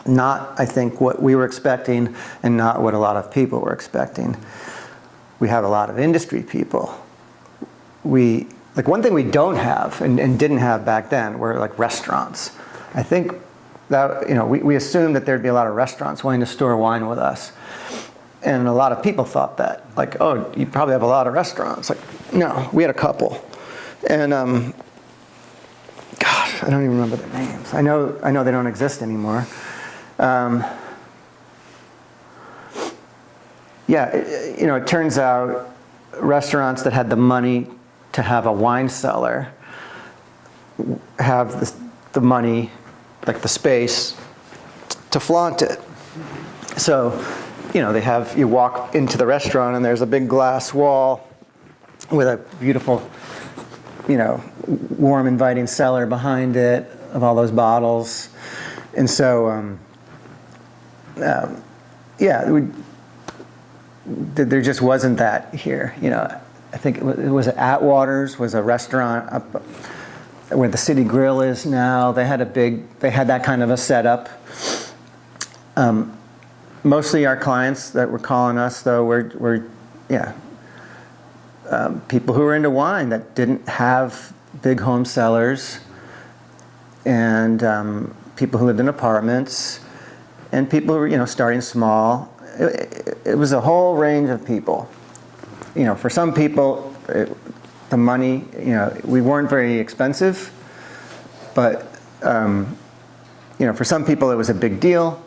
not, I think, what we were expecting, and not what a lot of people were expecting. We have a lot of industry people. Like one thing we don't have and didn't have back then were like restaurants. I think that, you know, we assumed that there'd be a lot of restaurants wanting to store wine with us. And a lot of people thought that, like, oh, you probably have a lot of restaurants. Like, no, we had a couple. And gosh, I don't even remember their names. I know they don't exist anymore. Yeah, you know, it turns out restaurants that had the money to have a wine cellar have the money, like the space, to flaunt it. So, you know, you walk into the restaurant and there's a big glass wall with a beautiful, you know, warm, inviting cellar behind it of all those bottles. And so, yeah, there just wasn't that here, you know. I think it was Atwater's was a restaurant up where the City Grill is now. They had that kind of a setup. Mostly our clients that were calling us, though, were people who were into wine that didn't have big home cellars, and people who lived in apartments, and people who were, you know, starting small. It was a whole range of people. You know, for some people, the money, you know, we weren't very expensive, but, you know, for some people it was a big deal.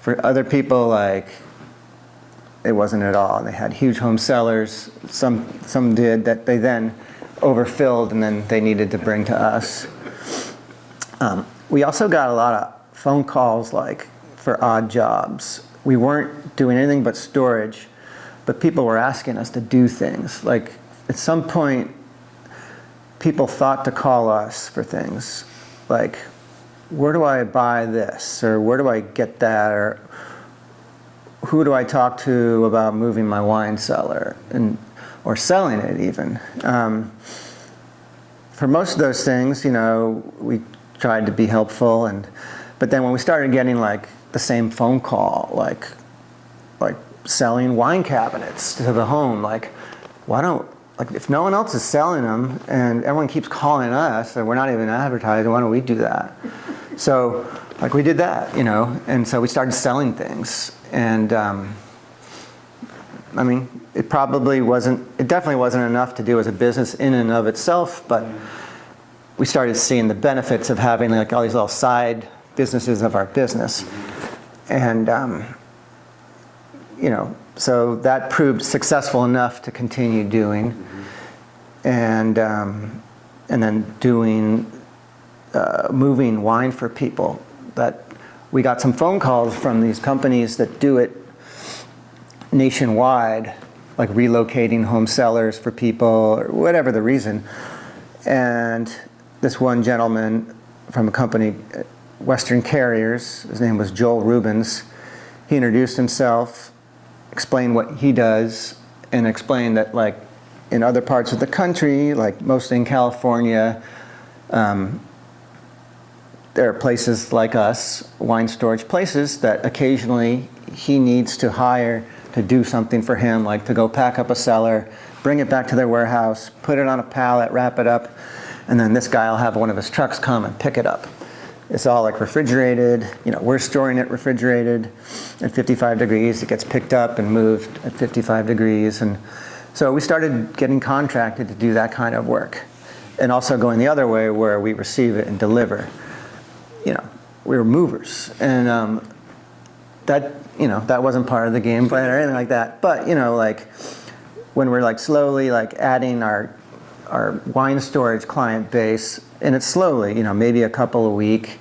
For other people, like, it wasn't at all. They had huge home cellars. Some did that they then overfilled, and then they needed to bring to us. We also got a lot of phone calls, like, for odd jobs. We weren't doing anything but storage, but people were asking us to do things. Like, at some point, people thought to call us for things. Like, where do I buy this? Or where do I get that? Or who do I talk to about moving my wine cellar? Or selling it even. For most of those things, you know, we tried to be helpful. But then when we started getting like the same phone call, like selling wine cabinets to the home, like if no one else is selling them and everyone keeps calling us and we're not even advertising, why don't we do that? So like we did that, you know, and so we started selling things. And I mean, it definitely wasn't enough to do as a business in and of itself, but we started seeing the benefits of having like all these little side businesses of our business. And you know, so that proved successful enough to continue doing, and then doing moving wine for people. That we got some phone calls from these companies that do it nationwide, like relocating home sellers for people or whatever the reason. And this one gentleman from a company, Western Carriers, his name was Joel Rubens, he introduced himself, explained what he does, and explained that like in other parts of the country, like mostly in California, there are places like us, wine storage places, that occasionally he needs to hire to do something for him, like to go pack up a cellar, bring it back to their warehouse, put it on a pallet, wrap it up, and then this guy will have one of his trucks come and pick it up. It's all like refrigerated, we're storing it refrigerated at 55 degrees. It gets picked up and moved at 55 degrees. And so we started getting contracted to do that kind of work. And also going the other way where we receive it and deliver. We were movers. And that wasn't part of the game plan or anything like that. But, like when we're like slowly like adding our wine storage client base, and it's slowly, maybe a couple a week.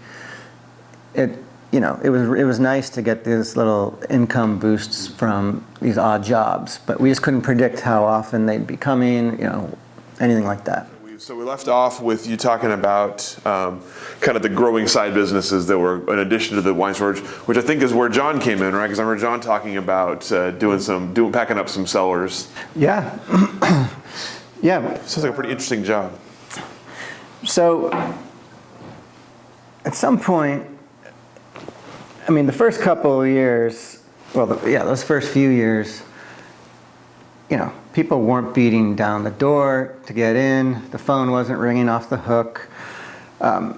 It was nice to get these little income boosts from these odd jobs, but we just couldn't predict how often they'd be coming, anything like that. So we left off with you talking about kind of the growing side businesses that were in addition to the wine storage, which I think is where John came in, right? Because I remember John talking about packing up some cellars. Yeah. Yeah. Sounds like a pretty interesting job. So at some point, the first couple of years, those first few years, people weren't beating down the door to get in. The phone wasn't ringing off the hook. At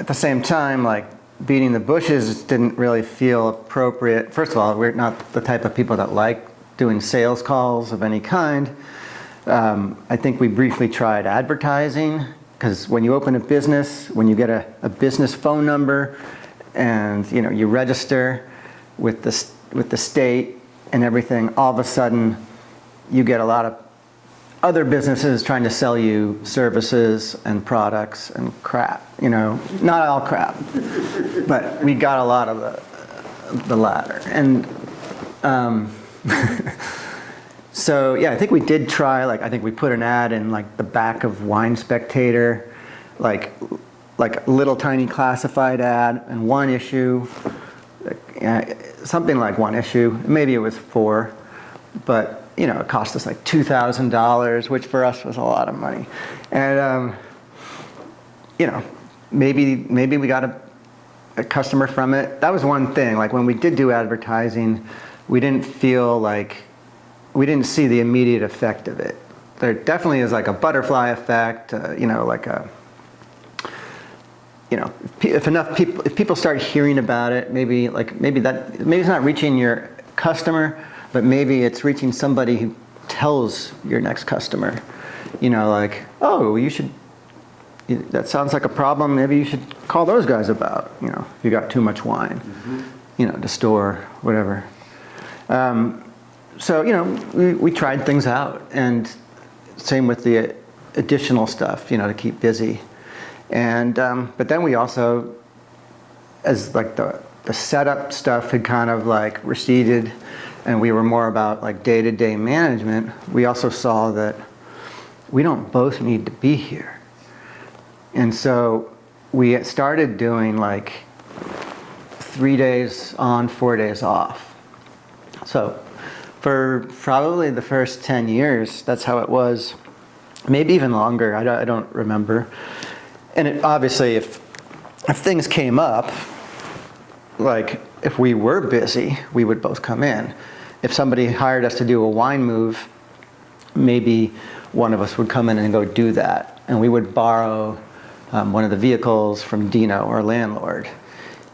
the same time, like beating the bushes didn't really feel appropriate. First of all, we're not the type of people that like doing sales calls of any kind. I think we briefly tried advertising, because when you open a business, when you get a business phone number, and you register with the state and everything, all of a sudden you get a lot of other businesses trying to sell you services and products and crap. Not all crap, but we got a lot of the latter. And so yeah, I think we did try. Like I think we put an ad in like the back of Wine Spectator, like a little tiny classified ad, and one issue, something like one issue. Maybe it was 4, but it cost us like $2,000, which for us was a lot of money. And maybe we got a customer from it. That was one thing. Like when we did do advertising, we didn't feel like we didn't see the immediate effect of it. There definitely is like a butterfly effect, if people start hearing about it, maybe it's not reaching your customer, but maybe it's reaching somebody who tells your next customer, oh, that sounds like a problem. Maybe you should call those guys about, if you got too much wine, to store, whatever. So, we tried things out, and same with the additional stuff, to keep busy. And, but then we also, as like the setup stuff had kind of like receded, and we were more about like day-to-day management, we also saw that we don't both need to be here. And so we started doing like 3 days on, 4 days off. So for probably the first 10 years, that's how it was. Maybe even longer, I don't remember. And obviously, if things came up, like if we were busy, we would both come in. If somebody hired us to do a wine move, maybe one of us would come in and go do that. And we would borrow one of the vehicles from Dino, our landlord.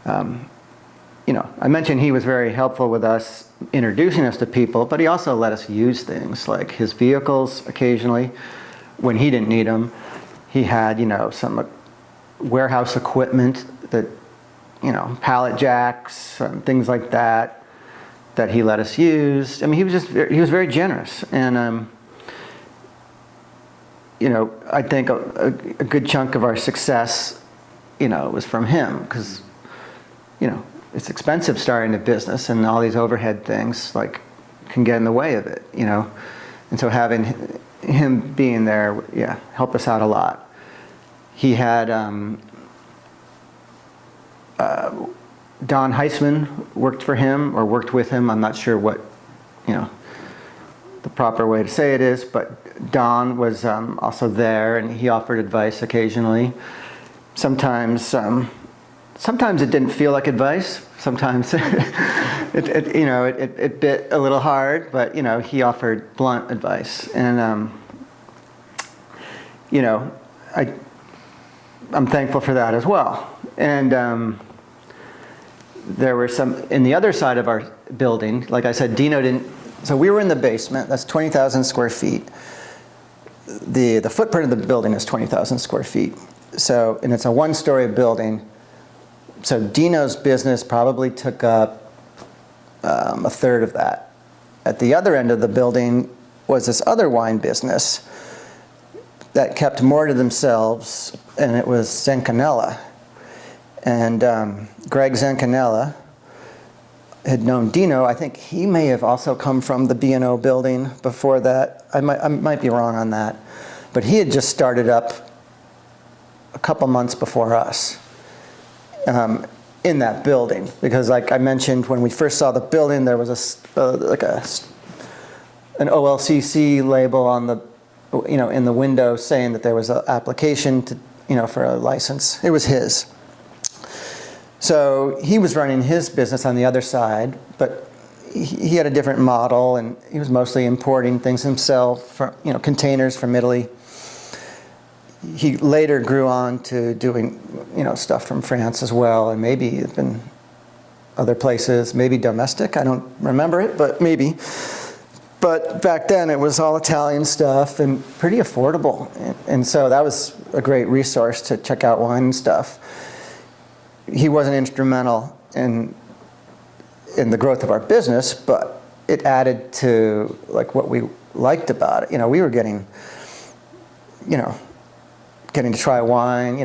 I mentioned he was very helpful with us introducing us to people, but he also let us use things like his vehicles occasionally when he didn't need them. He had, some warehouse equipment that, pallet jacks and things like that he let us use. I mean, he was very generous. And, I think a good chunk of our success, was from him because, it's expensive starting a business and all these overhead things. Like can get in the way of it, And so having him being there, helped us out a lot. He had Don Heisman worked for him or worked with him. I'm not sure what, the proper way to say it is, but Don was also there, and he offered advice occasionally. Sometimes it didn't feel like advice. Sometimes it bit a little hard, but he offered blunt advice, and I'm thankful for that as well. And there were some in the other side of our building. Like I said, Dino didn't. So we were in the basement. That's 20,000 square feet. The footprint of the building is 20,000 square feet. So, and it's a one-story building. So Dino's business probably took up a third of that. At the other end of the building was this other wine business that kept more to themselves, and it was Zencanella. And Greg Zencanella had known Dino. I think he may have also come from the B&O building before that. I might be wrong on that. But he had just started up a couple months before us in that building. Because like I mentioned, when we first saw the building, there was an OLCC label on the, in the window saying that there was an application to, for a license. It was his. So he was running his business on the other side, but he had a different model, and he was mostly importing things himself, from, containers from Italy. He later grew on to doing, stuff from France as well, and maybe even other places, maybe domestic. I don't remember it, but maybe. But back then it was all Italian stuff and pretty affordable, and so that was a great resource to check out wine and stuff. He wasn't instrumental in the growth of our business, but it added to like what we liked about it. We were getting to try wine.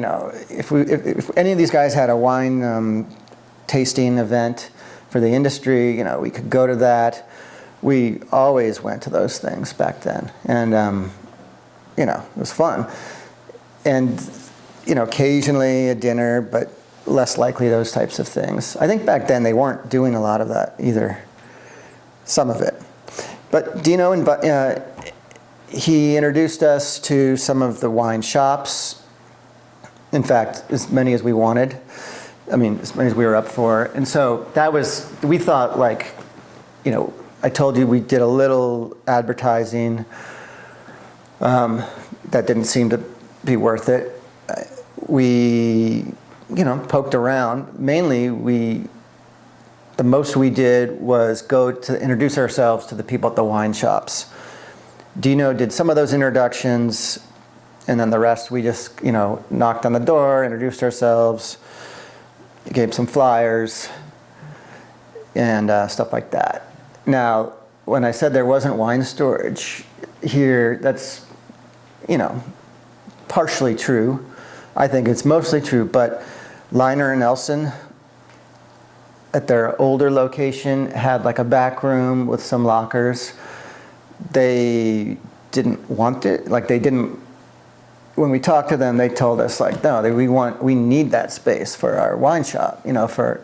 If any of these guys had a wine tasting event for the industry, we could go to that. We always went to those things back then, and it was fun. And occasionally a dinner, but less likely those types of things. I think back then they weren't doing a lot of that either, some of it. But Dino, he introduced us to some of the wine shops. In fact, as many as we wanted. As many as we were up for. And so we thought I told you we did a little advertising. That didn't seem to be worth it. We poked around. Mainly, the most we did was go to introduce ourselves to the people at the wine shops. Dino did some of those introductions, and then the rest we just, knocked on the door, introduced ourselves, gave some flyers, and stuff like that. Now, when I said there wasn't wine storage here, that's, partially true. I think it's mostly true, but Liner and Elson at their older location had like a back room with some lockers. They didn't want it. When we talked to them, they told us no, we need that space for our wine shop, for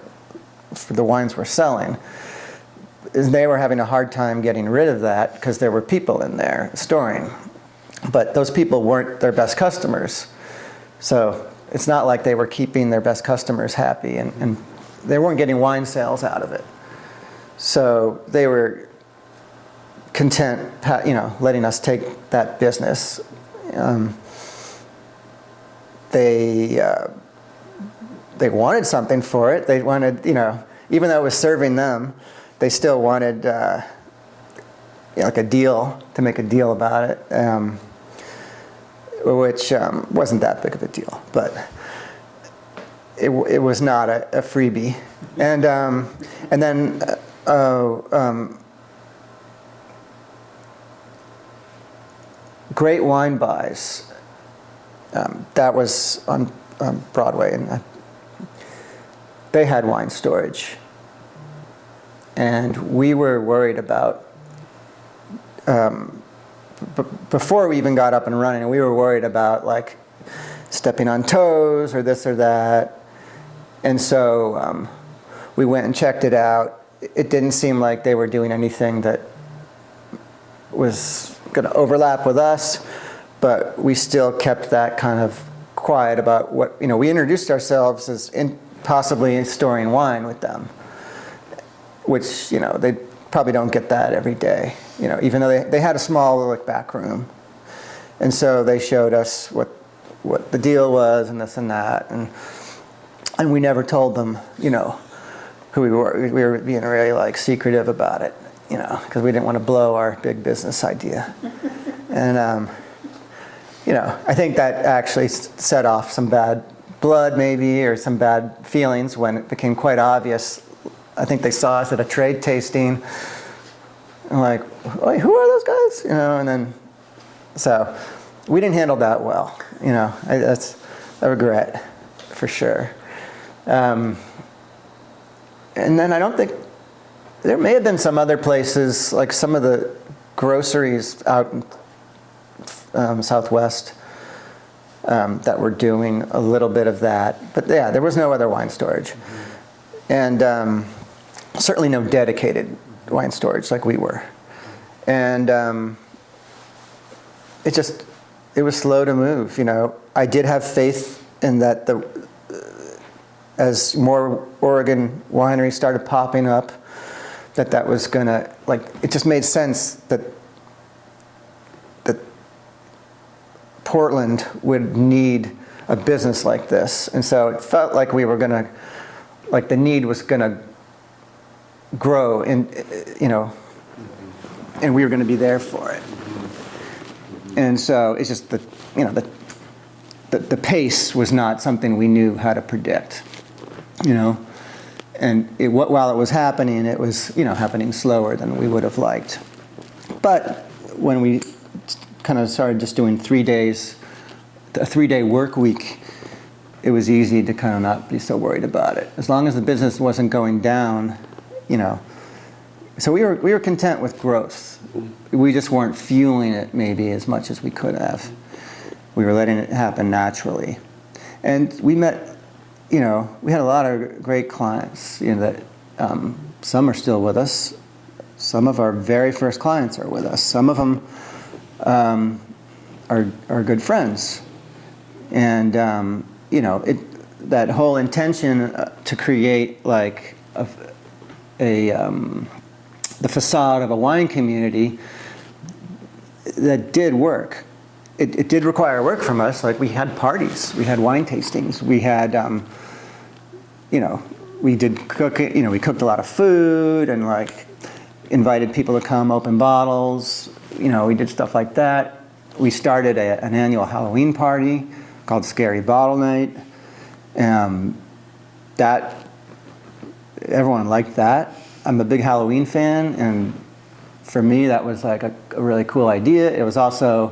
the wines we're selling. They were having a hard time getting rid of that because there were people in there storing. But those people weren't their best customers. So it's not like they were keeping their best customers happy, and they weren't getting wine sales out of it. So they were content, letting us take that business. They wanted something for it. They wanted, even though it was serving them, they still wanted like a deal, to make a deal about it, which wasn't that big of a deal, but it was not a freebie. And then Great Wine Buys, that was on Broadway, and they had wine storage. And we were worried about before we even got up and running, we were worried about like stepping on toes or this or that. And so we went and checked it out. It didn't seem like they were doing anything that was going to overlap with us, but we still kept that kind of quiet about what, you know, we introduced ourselves as possibly storing wine with them, which, you know, they probably don't get that every day, you know, even though they had a small like back room. And so they showed us what the deal was and this and that, and we never told them, you know, who we were. We were being really like secretive about it, you know, because we didn't want to blow our big business idea. And you know, I think that actually set off some bad blood maybe, or some bad feelings when it became quite obvious. I think they saw us at a trade tasting and like, wait, who are those guys? You know, and then, so we didn't handle that well, you know. That's a regret for sure. And then I don't think, there may have been some other places, like some of the groceries out in Southwest that were doing a little bit of that. But yeah, there was no other wine storage. And certainly no dedicated wine storage like we were. And it was slow to move, you know. I did have faith in that as more Oregon wineries started popping up, that was gonna, like, it just made sense that Portland would need a business like this. And so it felt like we were gonna, like the need was gonna grow, and, you know, and we were gonna be there for it. And so it's just that, you know, the pace was not something we knew how to predict, you know. And while it was happening, it was, you know, happening slower than we would have liked. But when we kind of started just doing 3 days, a 3-day work week, it was easy to kind of not be so worried about it. As long as the business wasn't going down, you know. So we were content with growth. We just weren't fueling it maybe as much as we could have. We were letting it happen naturally. And we met, you know, we had a lot of great clients, you know, that some are still with us. Some of our very first clients are with us. Some of them are good friends. And, you know, that whole intention to create like the facade of a wine community, that did work. It did require work from us. Like, we had parties, we had wine tastings, we had, you know, we did cooking, you know, we cooked a lot of food and like invited people to come open bottles, you know, we did stuff like that. We started an annual Halloween party called Scary Bottle Night. That, everyone liked that. I'm a big Halloween fan, and for me that was like a really cool idea. It was also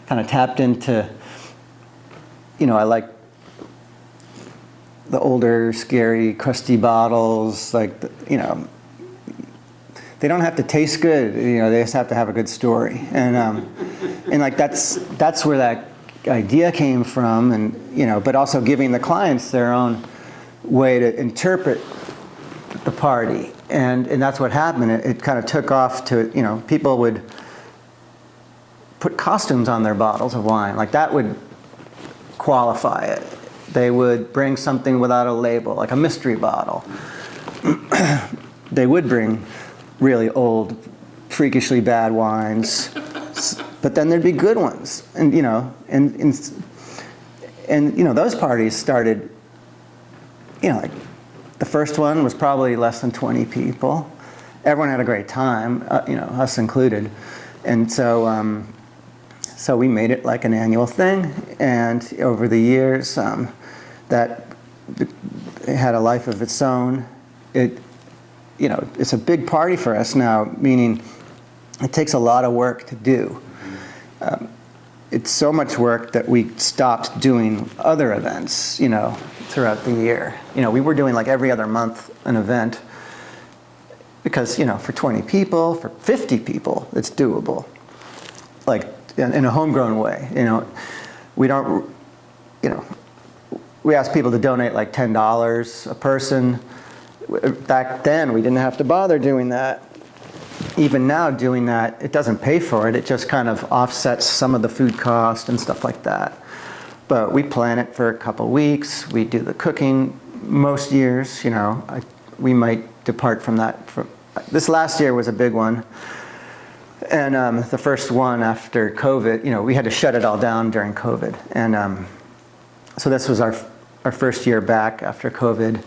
kind of tapped into, you know, I like the older, scary, crusty bottles, like, you know, they don't have to taste good, you know, they just have to have a good story. And like that's where that idea came from, and, you know, but also giving the clients their own way to interpret the party. And that's what happened. It kind of took off to, you know, people would put costumes on their bottles of wine. Like, that would qualify it. They would bring something without a label, like a mystery bottle. They would bring really old, freakishly bad wines, but then there'd be good ones. And, you know, and you know, those parties started, you know, like, the first one was probably less than 20 people. Everyone had a great time, you know, us included. And so, so we made it like an annual thing. And over the years, that it had a life of its own. You know, it's a big party for us now, meaning it takes a lot of work to do. It's so much work that we stopped doing other events, you know, throughout the year. You know, we were doing like every other month an event because, you know, for 20 people, for 50 people, it's doable. like in a homegrown way. We don't, we ask people to donate like $10 a person. Back then, we didn't have to bother doing that. Even now, doing that, it doesn't pay for it. It just kind of offsets some of the food cost and stuff like that. But we plan it for a couple weeks. We do the cooking most years. We might depart from that. This last year was a big one. And the first one after COVID, we had to shut it all down during COVID. And so this was our first year back after COVID.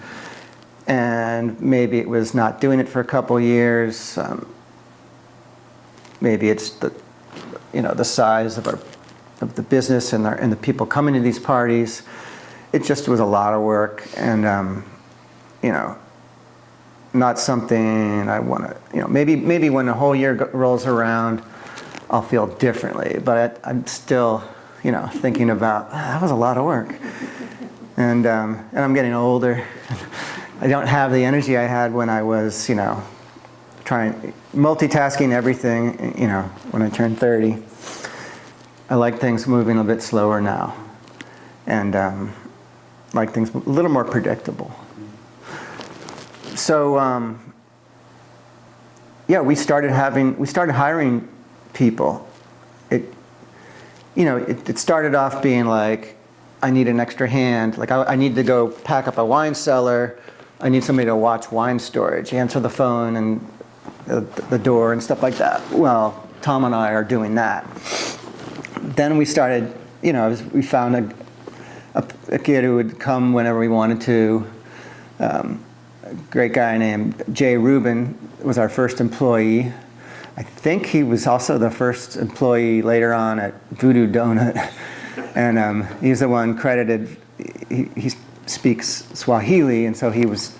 And maybe it was not doing it for a couple years. Maybe it's the size of the business and the people coming to these parties. It just was a lot of work, and not something I want to. Maybe when the whole year rolls around, I'll feel differently. But I'm still, thinking about that was a lot of work, and I'm getting older. I don't have the energy I had when I was, multitasking everything, when I turned 30. I like things moving a bit slower now, and like things a little more predictable. So, we started hiring people. It started off being like, I need an extra hand. Like I need to go pack up a wine cellar. I need somebody to watch wine storage, answer the phone and the door and stuff like that. Well, Tom and I are doing that. Then we started, we found a kid who would come whenever we wanted to. A great guy named Jay Rubin was our first employee. I think he was also the first employee later on at Voodoo Donut. And he's the one credited, he speaks Swahili, and so he was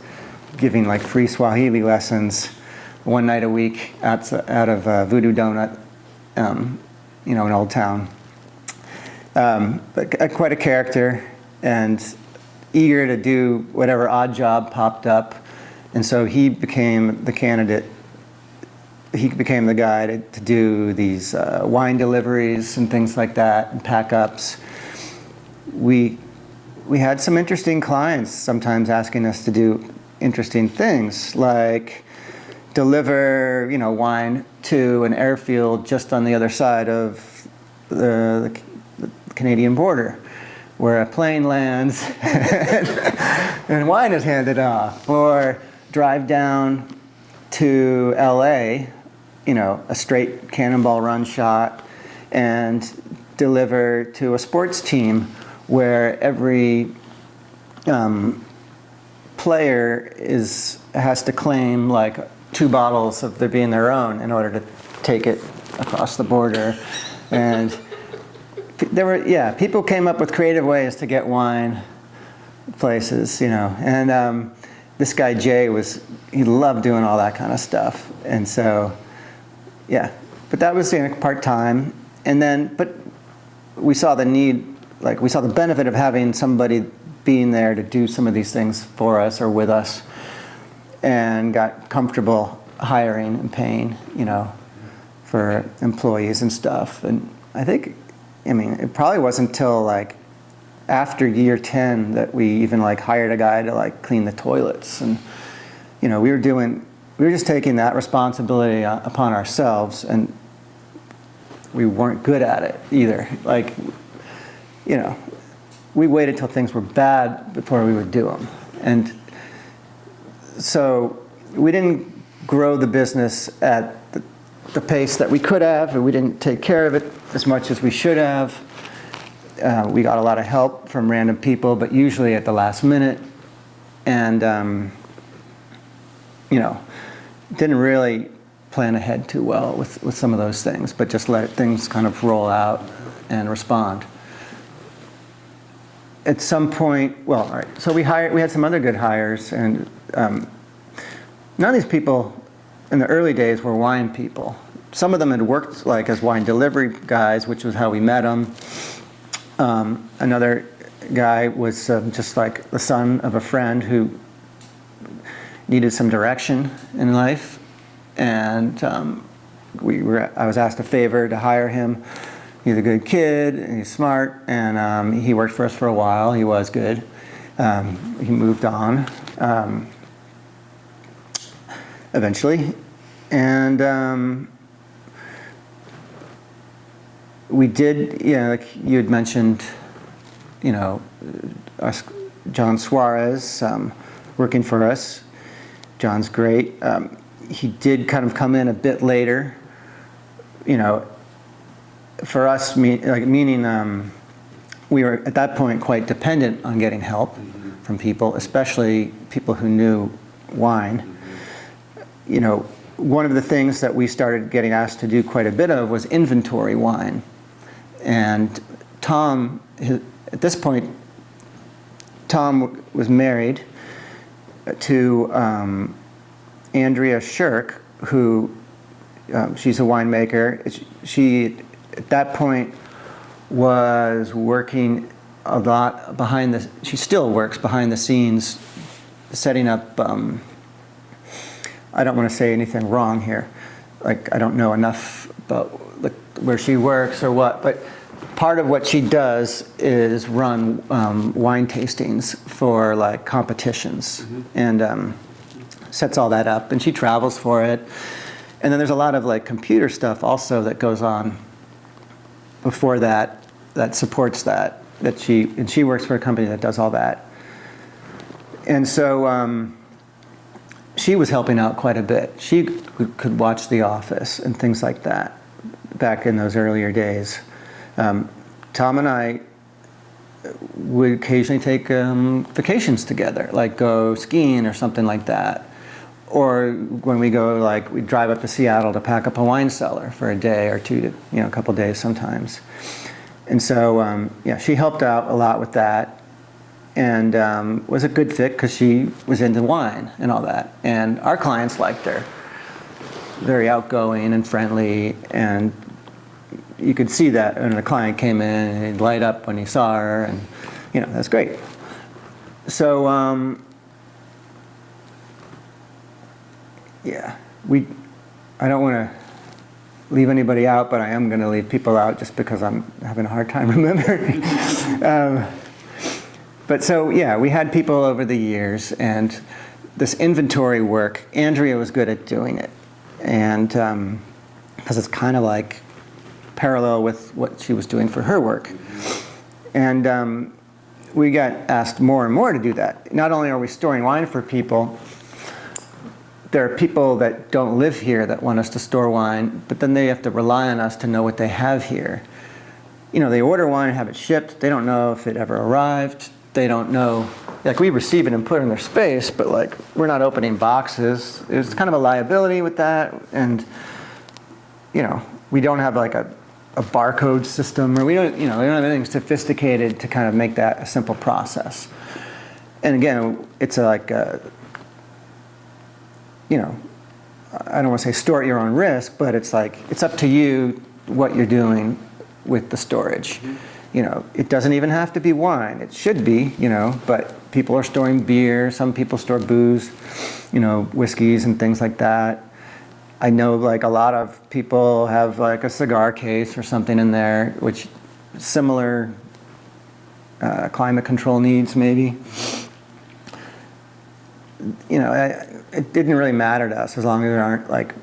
giving like free Swahili lessons one night a week out of Voodoo Donut, in Old Town. But quite a character, and eager to do whatever odd job popped up, and so he became the candidate. He became the guy to do these wine deliveries and things like that, and pack ups. We had some interesting clients sometimes asking us to do interesting things, like deliver, wine to an airfield just on the other side of the Canadian border, where a plane lands and wine is handed off, or drive down to LA, a straight cannonball run shot, and deliver to a sports team where every player has to claim like 2 bottles of being their own in order to take it across the border. And people came up with creative ways to get wine places, and this guy Jay he loved doing all that kind of stuff. And so but that was part-time. And then but we saw the need, we saw the benefit of having somebody being there to do some of these things for us or with us, and got comfortable hiring and paying, for employees and stuff. And I think, it probably wasn't until after year 10 that we even hired a guy to clean the toilets. And, we were just taking that responsibility upon ourselves, and we weren't good at it either. We waited till things were bad before we would do them. And so we didn't grow the business at the pace that we could have, and we didn't take care of it as much as we should have. We got a lot of help from random people, but usually at the last minute. And, didn't really plan ahead too well with some of those things, but just let things kind of roll out and respond. At some point, all right, so we had some other good hires, and none of these people in the early days were wine people. Some of them had worked as wine delivery guys, which was how we met them. Another guy was just the son of a friend who needed some direction in life, and I was asked a favor to hire him. He's a good kid, and he's smart, and he worked for us for a while. He was good. He moved on eventually, and we did, like you had mentioned, John Suarez working for us. John's great. He did kind of come in a bit later, for us, meaning we were at that point quite dependent on getting help from people, especially people who knew wine. One of the things that we started getting asked to do quite a bit of was inventory wine. And Tom, at this point, Tom was married to Andrea Shirk, who she's a winemaker. She, at that point, was working a lot behind the. She still works behind the scenes, setting up. I don't want to say anything wrong here. Like, I don't know enough about where she works or what, but part of what she does is run wine tastings for like competitions, and sets all that up, and she travels for it. And then there's a lot of like computer stuff also that goes on before that supports that she works for a company that does all that. And so she was helping out quite a bit. She could watch The Office and things like that back in those earlier days. Tom and I would occasionally take vacations together, like go skiing or something like that. Or when we go, we'd drive up to Seattle to pack up a wine cellar for a day or two, a couple days sometimes. And so, she helped out a lot with that, and was a good fit because she was into wine and all that. And our clients liked her. Very outgoing and friendly, and you could see that when a client came in, and he'd light up when he saw her, and that's great. So I don't want to leave anybody out, but I am going to leave people out just because I'm having a hard time remembering. But so we had people over the years, and this inventory work, Andrea was good at doing it, and because it's kind of like parallel with what she was doing for her work. And we got asked more and more to do that. Not only are we storing wine for people, there are people that don't live here that want us to store wine, but then they have to rely on us to know what they have here. They order wine and have it shipped. They don't know if it ever arrived. They don't know, we receive it and put it in their space, but we're not opening boxes. There's kind of a liability with that, and we don't have a barcode system, or we don't have anything sophisticated to kind of make that a simple process. And again, it's I don't want to say store at your own risk, but it's up to you what you're doing with the storage. It doesn't even have to be wine. It should be, but people are storing beer. Some people store booze, whiskeys and things like that. I know a lot of people have a cigar case or something in there, which similar climate control needs maybe. It didn't really matter to us as long as there aren't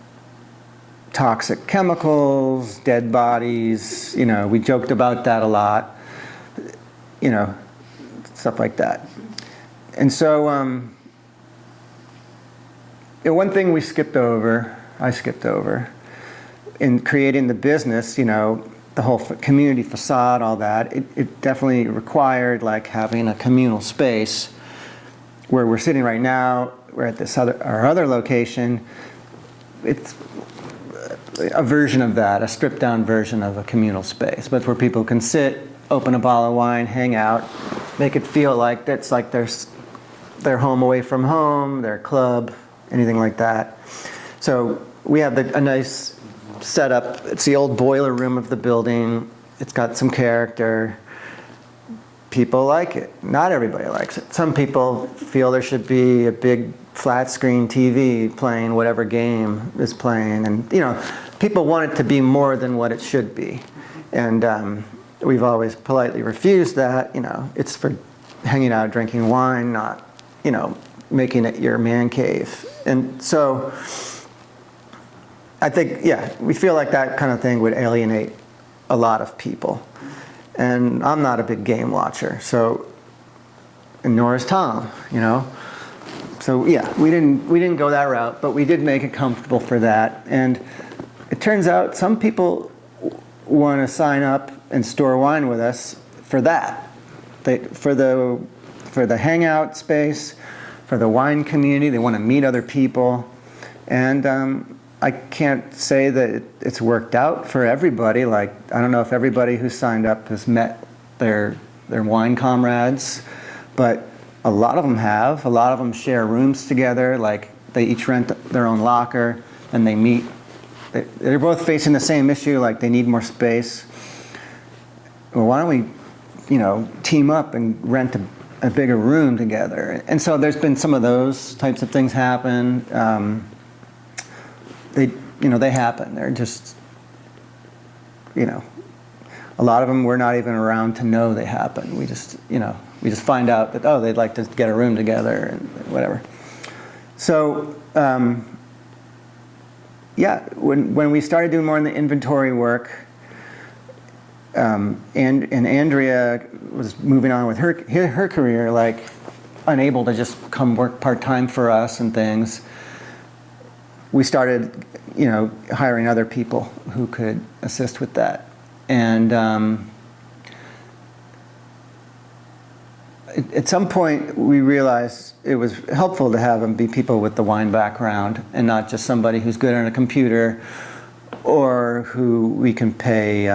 toxic chemicals, dead bodies. We joked about that a lot. Stuff like that. And so, one thing I skipped over in creating the business. The whole community facade, all that. It definitely required having a communal space. Where we're sitting right now, we're at our other location. It's a version of that, a stripped down version of a communal space, but where people can sit, open a bottle of wine, hang out, make it feel like that's their home away from home, their club, anything like that. So we have a nice setup. It's the old boiler room of the building. It's got some character. People like it. Not everybody likes it. Some people feel there should be a big flat screen TV playing whatever game is playing, and people want it to be more than what it should be. And we've always politely refused that. It's for hanging out, drinking wine, not, making it your man cave. And so I think, we feel like that kind of thing would alienate a lot of people. And I'm not a big game watcher, and nor is Tom, So we didn't go that route, but we did make it comfortable for that. And it turns out some people want to sign up and store wine with us for that. For the hangout space, for the wine community. They want to meet other people. And I can't say that it's worked out for everybody. Like, I don't know if everybody who signed up has met their wine comrades, but a lot of them have. A lot of them share rooms together. Like, they each rent their own locker and they meet. They're both facing the same issue, like they need more space. Well, why don't we, team up and rent a bigger room together? And so there's been some of those types of things happen. They happen. They're just, a lot of them we're not even around to know they happen. We just find out that, they'd like to get a room together and whatever. So, when we started doing more in the inventory work, and Andrea was moving on with her career, like unable to just come work part-time for us and things, we started, hiring other people who could assist with that. And at some point, we realized it was helpful to have them be people with the wine background and not just somebody who's good on a computer or who we can pay,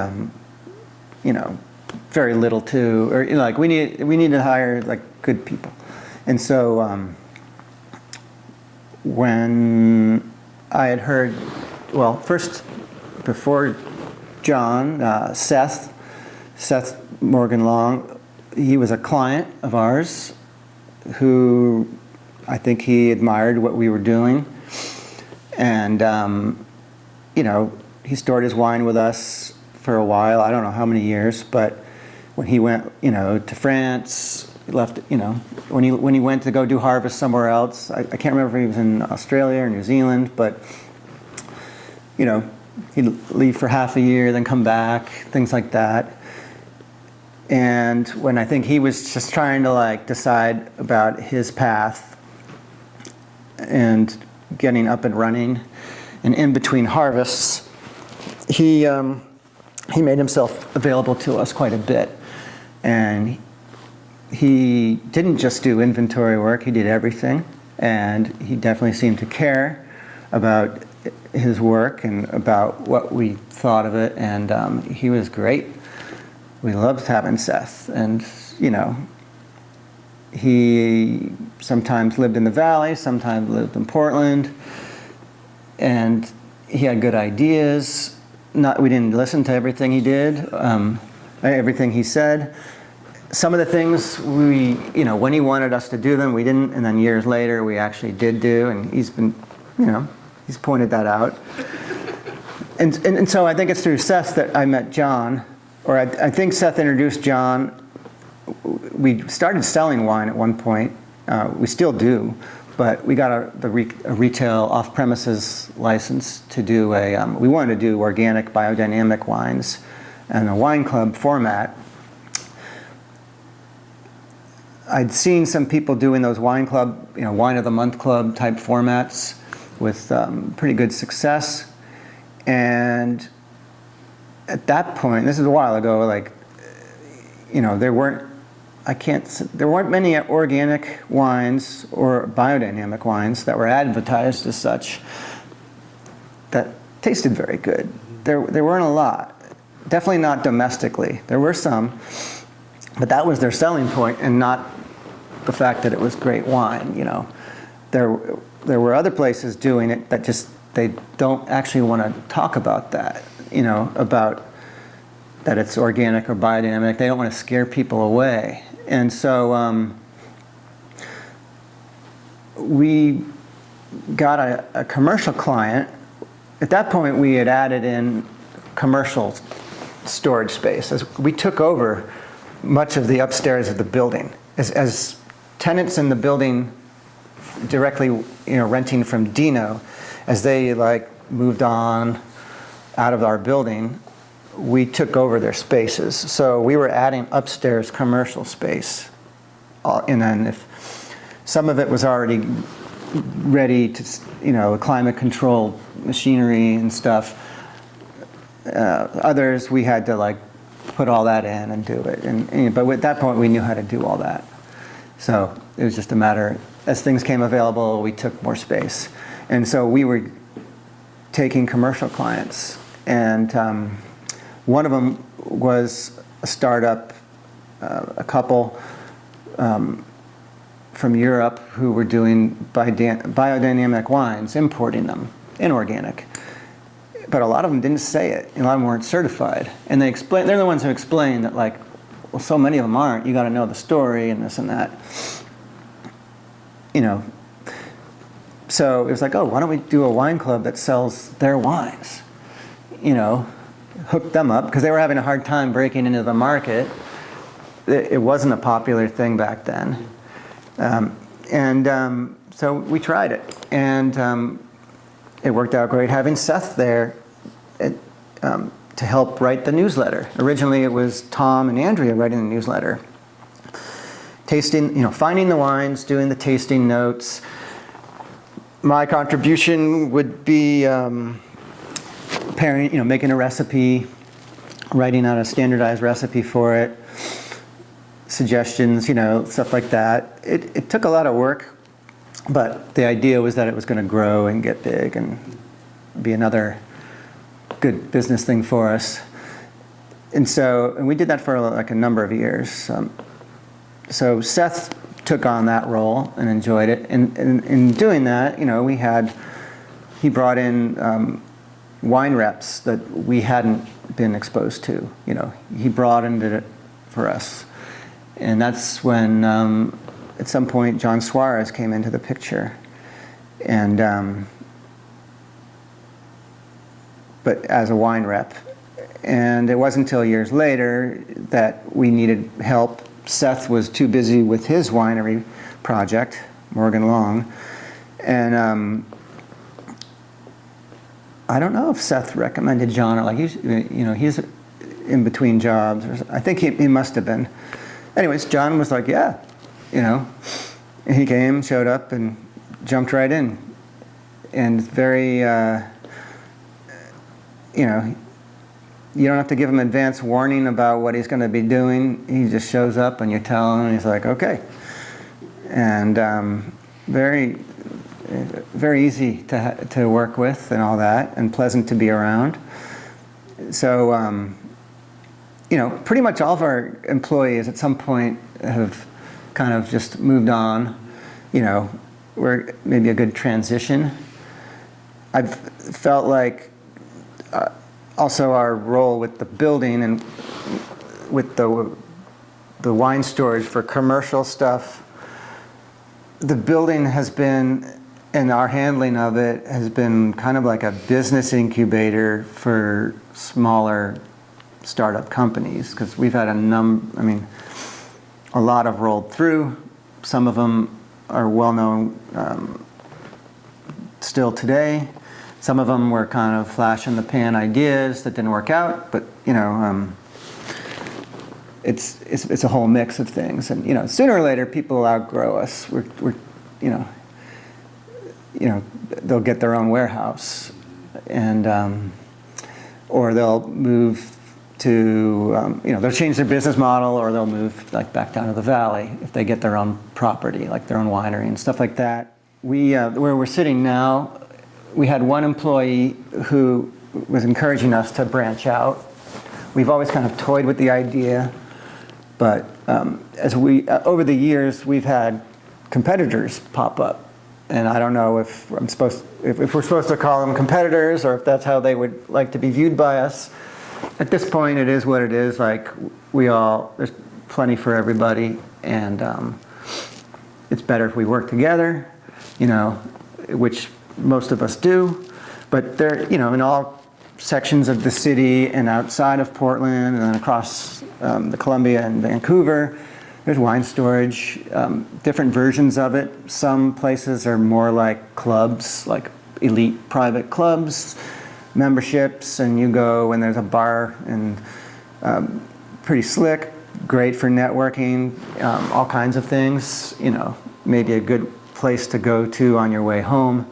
very little to, or we need to hire like good people. And so when I had heard, first before John, Seth Morgan Long, he was a client of ours who I think he admired what we were doing. And, he stored his wine with us for a while. I don't know how many years, but when he went, to France, he left, when he went to go do harvest somewhere else, I can't remember if he was in Australia or New Zealand, but, he'd leave for half a year, then come back, things like that. And when I think he was just trying to decide about his path and getting up and running, and in between harvests, he made himself available to us quite a bit. And he didn't just do inventory work, he did everything. And he definitely seemed to care about his work and about what we thought of it. And he was great. We loved having Seth. And, he sometimes lived in the valley, sometimes lived in Portland. And he had good ideas. We didn't listen to everything he did, everything he said. Some of the things when he wanted us to do them, we didn't, and then years later we actually did do, and he's been, he's pointed that out. And so I think it's through Seth that I met John, or I think Seth introduced John. We started selling wine at one point. We still do, but we got a retail off-premises license to do we wanted to do organic biodynamic wines and a wine club format. I'd seen some people doing those wine club, wine of the month club type formats with pretty good success. And at that point, this is a while ago, there weren't many organic wines or biodynamic wines that were advertised as such that tasted very good. There weren't a lot. Definitely not domestically. There were some, but that was their selling point, and not the fact that it was great wine. There were other places doing it that just they don't actually want to talk about that. About that it's organic or biodynamic. They don't want to scare people away. And so we got a commercial client at that point, we had added in commercial storage space. As we took over much of the upstairs of the building. As tenants in the building directly, renting from Dino, as they like moved on out of our building, we took over their spaces. So we were adding upstairs commercial space. And then if some of it was already ready to, climate controlled machinery and stuff, others we had to like put all that in and do it. But at that point we knew how to do all that. So it was just a matter, as things came available, we took more space. And so we were taking commercial clients. And one of them was a startup, a couple from Europe who were doing biodynamic wines, importing them, inorganic. But a lot of them didn't say it. A lot of them weren't certified. And they're the ones who explain that, like, well, so many of them aren't. You got to know the story and this and that. So it was like, oh, why don't we do a wine club that sells their wines? Hook them up, because they were having a hard time breaking into the market. It wasn't a popular thing back then. So we tried it. And it worked out great having Seth there to help write the newsletter. Originally it was Tom and Andrea writing the newsletter. Tasting, finding the wines, doing the tasting notes. My contribution would be pairing, making a recipe, writing out a standardized recipe for it, suggestions, stuff like that. It took a lot of work, but the idea was that it was going to grow and get big and be another good business thing for us. And we did that for like a number of years. So Seth took on that role and enjoyed it. And in doing that, he brought in wine reps that we hadn't been exposed to. He broadened it for us. And that's when, at some point, John Suarez came into the picture. And but as a wine rep. And it wasn't until years later that we needed help. Seth was too busy with his winery project, Morgan Long. And I don't know if Seth recommended John, or like he's in between jobs. I think he must have been. Anyways, John was like, yeah, And he came, showed up, and jumped right in. And very, you don't have to give him advance warning about what he's going to be doing. He just shows up and you tell him and he's like, okay. And very, very easy to work with and all that, and pleasant to be around. So, pretty much all of our employees at some point have kind of just moved on. We're maybe a good transition. I've felt like also our role with the building and with the wine storage for commercial stuff, the building has been, and our handling of it has been kind of like a business incubator for smaller startup companies, because we've had a lot have rolled through. Some of them are well known still today. Some of them were kind of flash in the pan ideas that didn't work out, but it's a whole mix of things. And sooner or later people outgrow us. We're they'll get their own warehouse, and or they'll move to they'll change their business model, or they'll move like back down to the valley if they get their own property, like their own winery and stuff like that. We where we're sitting now, we had one employee who was encouraging us to branch out. We've always kind of toyed with the idea, but as we over the years we've had competitors pop up, and I don't know if we're supposed to call them competitors, or if that's how they would like to be viewed by us. At this point, it is what it is. Like, there's plenty for everybody, and it's better if we work together, which most of us do. But they're, in all sections of the city and outside of Portland and then across the Columbia and Vancouver, there's wine storage, different versions of it. Some places are more like clubs, like elite private clubs, memberships, and you go when there's a bar, and pretty slick, great for networking, all kinds of things, maybe a good place to go to on your way home.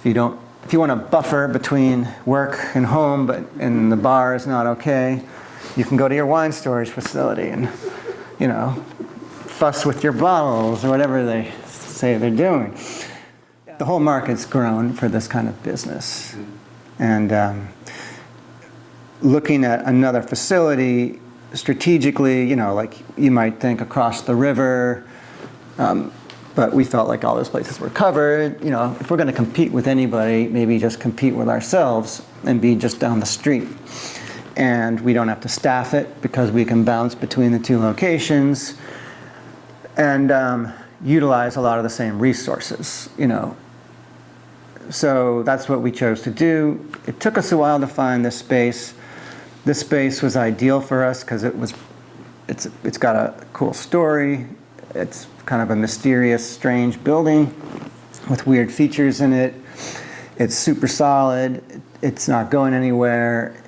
If you want a buffer between work and home, and the bar is not okay, you can go to your wine storage facility and, fuss with your bottles or whatever they say they're doing. The whole market's grown for this kind of business. And looking at another facility strategically, like you might think across the river, but we felt like all those places were covered. If we're going to compete with anybody, maybe just compete with ourselves and be just down the street. And we don't have to staff it because we can bounce between the two locations and utilize a lot of the same resources, So that's what we chose to do. It took us a while to find this space. This space was ideal for us because it's got a cool story. It's kind of a mysterious, strange building with weird features in it. It's super solid. It's not going anywhere.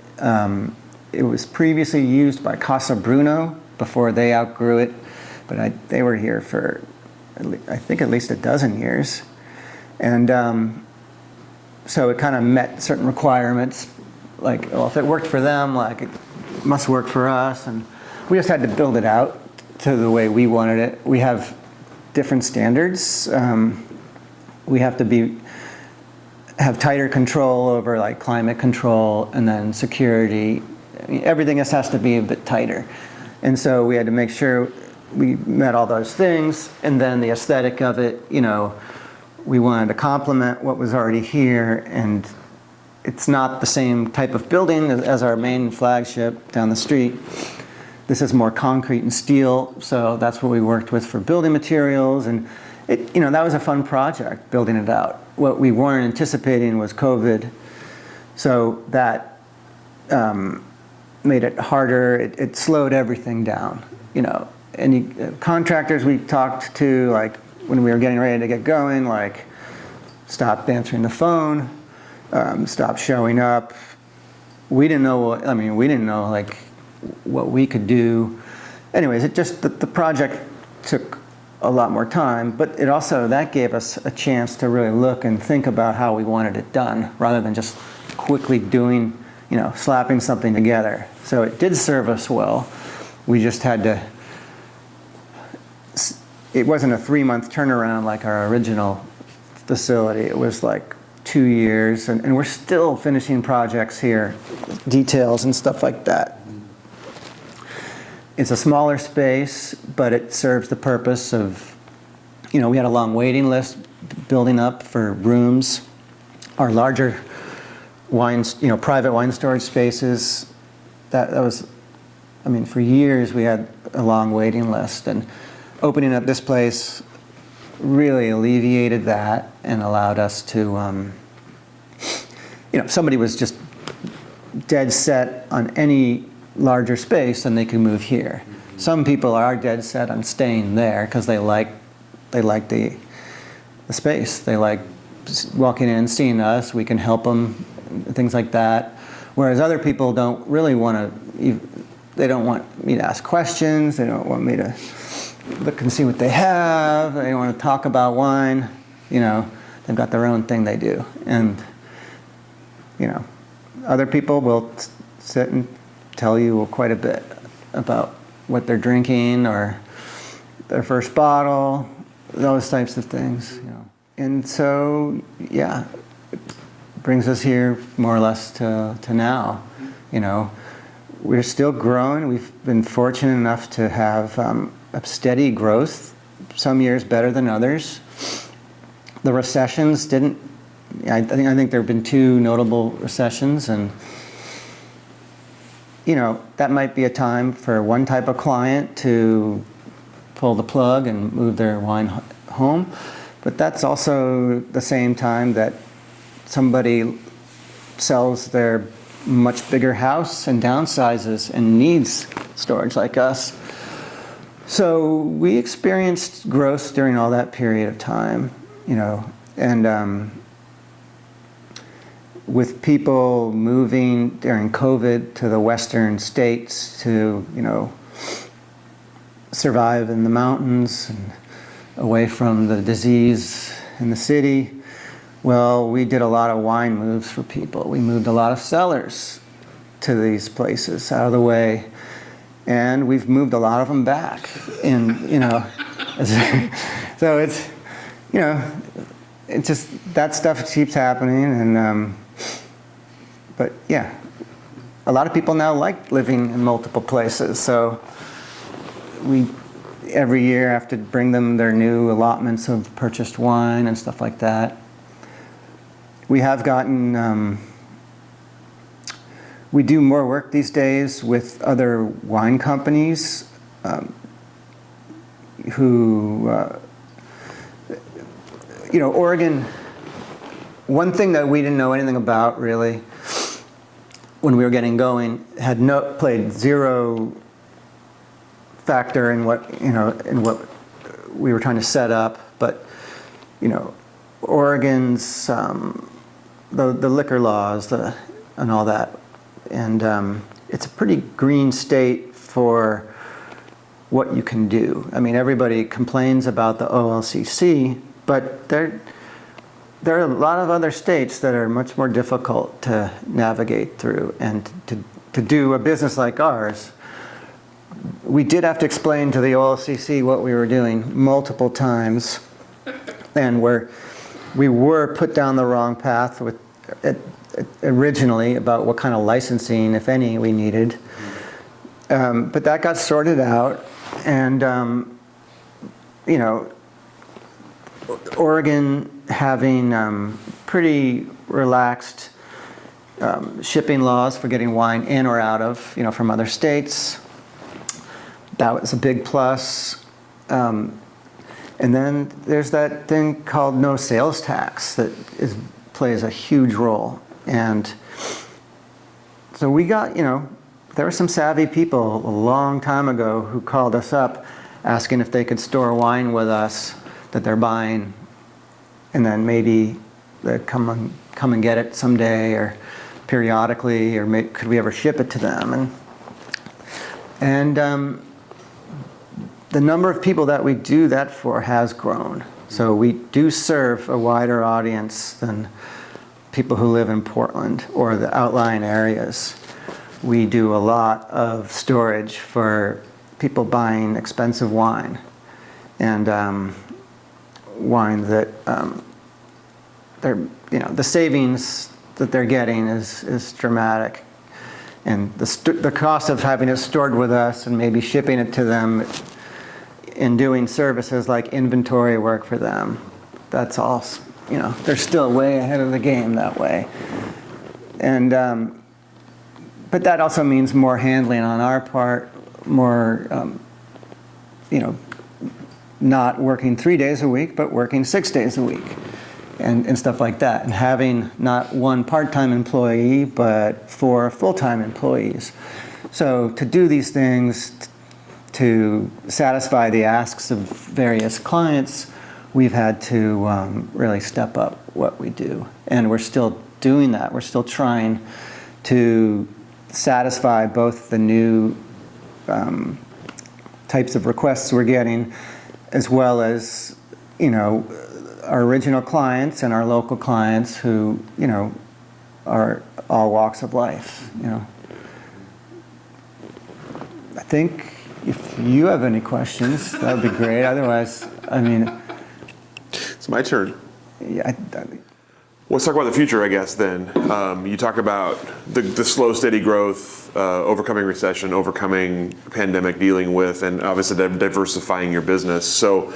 It was previously used by Casa Bruno before they outgrew it, but they were here for, I think, at least a dozen years. And so it kind of met certain requirements. Like, well, if it worked for them, like it must work for us. And we just had to build it out to the way we wanted it. We have different standards. We have to have tighter control over like climate control and then security. Everything else has to be a bit tighter. And so we had to make sure we met all those things. And then the aesthetic of it, we wanted to complement what was already here. And it's not the same type of building as our main flagship down the street. This is more concrete and steel, so that's what we worked with for building materials, and that was a fun project, building it out. What we weren't anticipating was COVID, so that made it harder. It slowed everything down. Any contractors we talked to, like when we were getting ready to get going, like stopped answering the phone, stopped showing up. We didn't know like what we could do. Anyways, the project took a lot more time, but that gave us a chance to really look and think about how we wanted it done rather than just quickly doing, slapping something together. So it did serve us well. We just had to, it wasn't a 3-month turnaround like our original facility. It was like 2 years, and we're still finishing projects here, details and stuff like that. It's a smaller space, but it serves the purpose of, we had a long waiting list building up for rooms. Our larger private wine storage spaces, that was, for years we had a long waiting list, and opening up this place really alleviated that and allowed us to, if somebody was just dead set on any larger space, then they can move here. Some people are dead set on staying there because they like the space. They like walking in, seeing us. We can help them, things like that. Whereas other people don't really want to. They don't want me to ask questions. They don't want me to look and see what they have. They don't want to talk about wine. They've got their own thing they do, and other people will sit and tell you quite a bit about what they're drinking or their first bottle, those types of things. And so, yeah, it brings us here more or less to now. We're still growing. We've been fortunate enough to have a steady growth, some years better than others. The recessions didn't, I think there have been 2 notable recessions, and that might be a time for one type of client to pull the plug and move their wine home. But that's also the same time that somebody sells their much bigger house and downsizes and needs storage like us. So we experienced growth during all that period of time, and with people moving during COVID to the western states to, survive in the mountains and away from the disease in the city. Well, we did a lot of wine moves for people. We moved a lot of cellars to these places out of the way, and we've moved a lot of them back. And so it's it's just that stuff keeps happening. And but yeah, a lot of people now like living in multiple places. So we every year have to bring them their new allotments of purchased wine and stuff like that. We have gotten, we do more work these days with other wine companies who, Oregon, one thing that we didn't know anything about really when we were getting going played zero factor in what we were trying to set up, but Oregon's the liquor laws and all that, and it's a pretty green state for what you can do. I mean, everybody complains about the OLCC, but there are a lot of other states that are much more difficult to navigate through, and to do a business like ours. We did have to explain to the OLCC what we were doing multiple times, and we were put down the wrong path originally about what kind of licensing, if any, we needed. But that got sorted out, and Oregon having pretty relaxed shipping laws for getting wine in or out of, from other states. That was a big plus. And then there's that thing called no sales tax that plays a huge role. And so we got, there were some savvy people a long time ago who called us up asking if they could store wine with us that they're buying, and then maybe they'd come and get it someday or periodically, or could we ever ship it to them? And the number of people that we do that for has grown. So we do serve a wider audience than people who live in Portland or the outlying areas. We do a lot of storage for people buying expensive wine, and wine that the savings that they're getting is dramatic, and the cost of having it stored with us and maybe shipping it to them and doing services like inventory work for them, that's all, they're still way ahead of the game that way. And but that also means more handling on our part, more not working 3 days a week, but working 6 days a week, and stuff like that, and having not one part-time employee, but 4 full-time employees. So to do these things, to satisfy the asks of various clients, we've had to really step up what we do. And we're still doing that. We're still trying to satisfy both the new types of requests we're getting, as well as, our original clients and our local clients who, are all walks of life, I think if you have any questions, that would be great. Otherwise, It's my turn. Yeah. Let's talk about the future, I guess, then. You talk about the slow, steady growth, overcoming recession, overcoming pandemic, dealing with, and obviously diversifying your business. So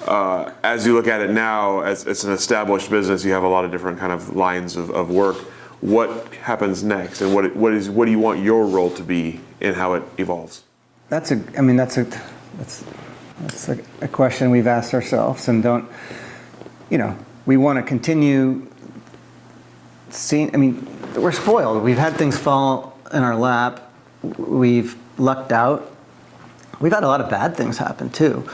as you look at it now, as it's an established business, you have a lot of different kind of lines of work. What happens next, and what do you want your role to be in how it evolves? That's a question we've asked ourselves, and we want to continue seeing. we're spoiled. We've had things fall in our lap. We've lucked out. We've had a lot of bad things happen too.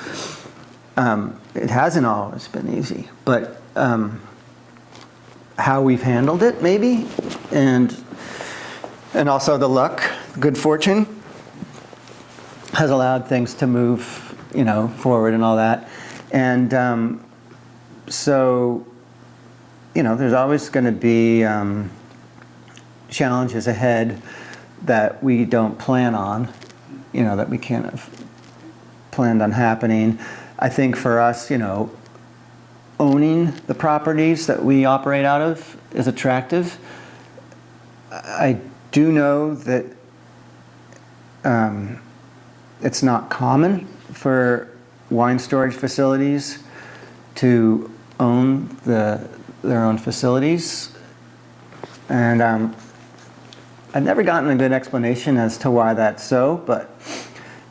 It hasn't always been easy, but how we've handled it, maybe, and also the luck, good fortune, has allowed things to move, forward and all that. And so, there's always going to be challenges ahead that we don't plan on, that we can't have planned on happening. I think for us, owning the properties that we operate out of is attractive. I do know that it's not common for wine storage facilities to own their own facilities. And I've never gotten a good explanation as to why that's so, but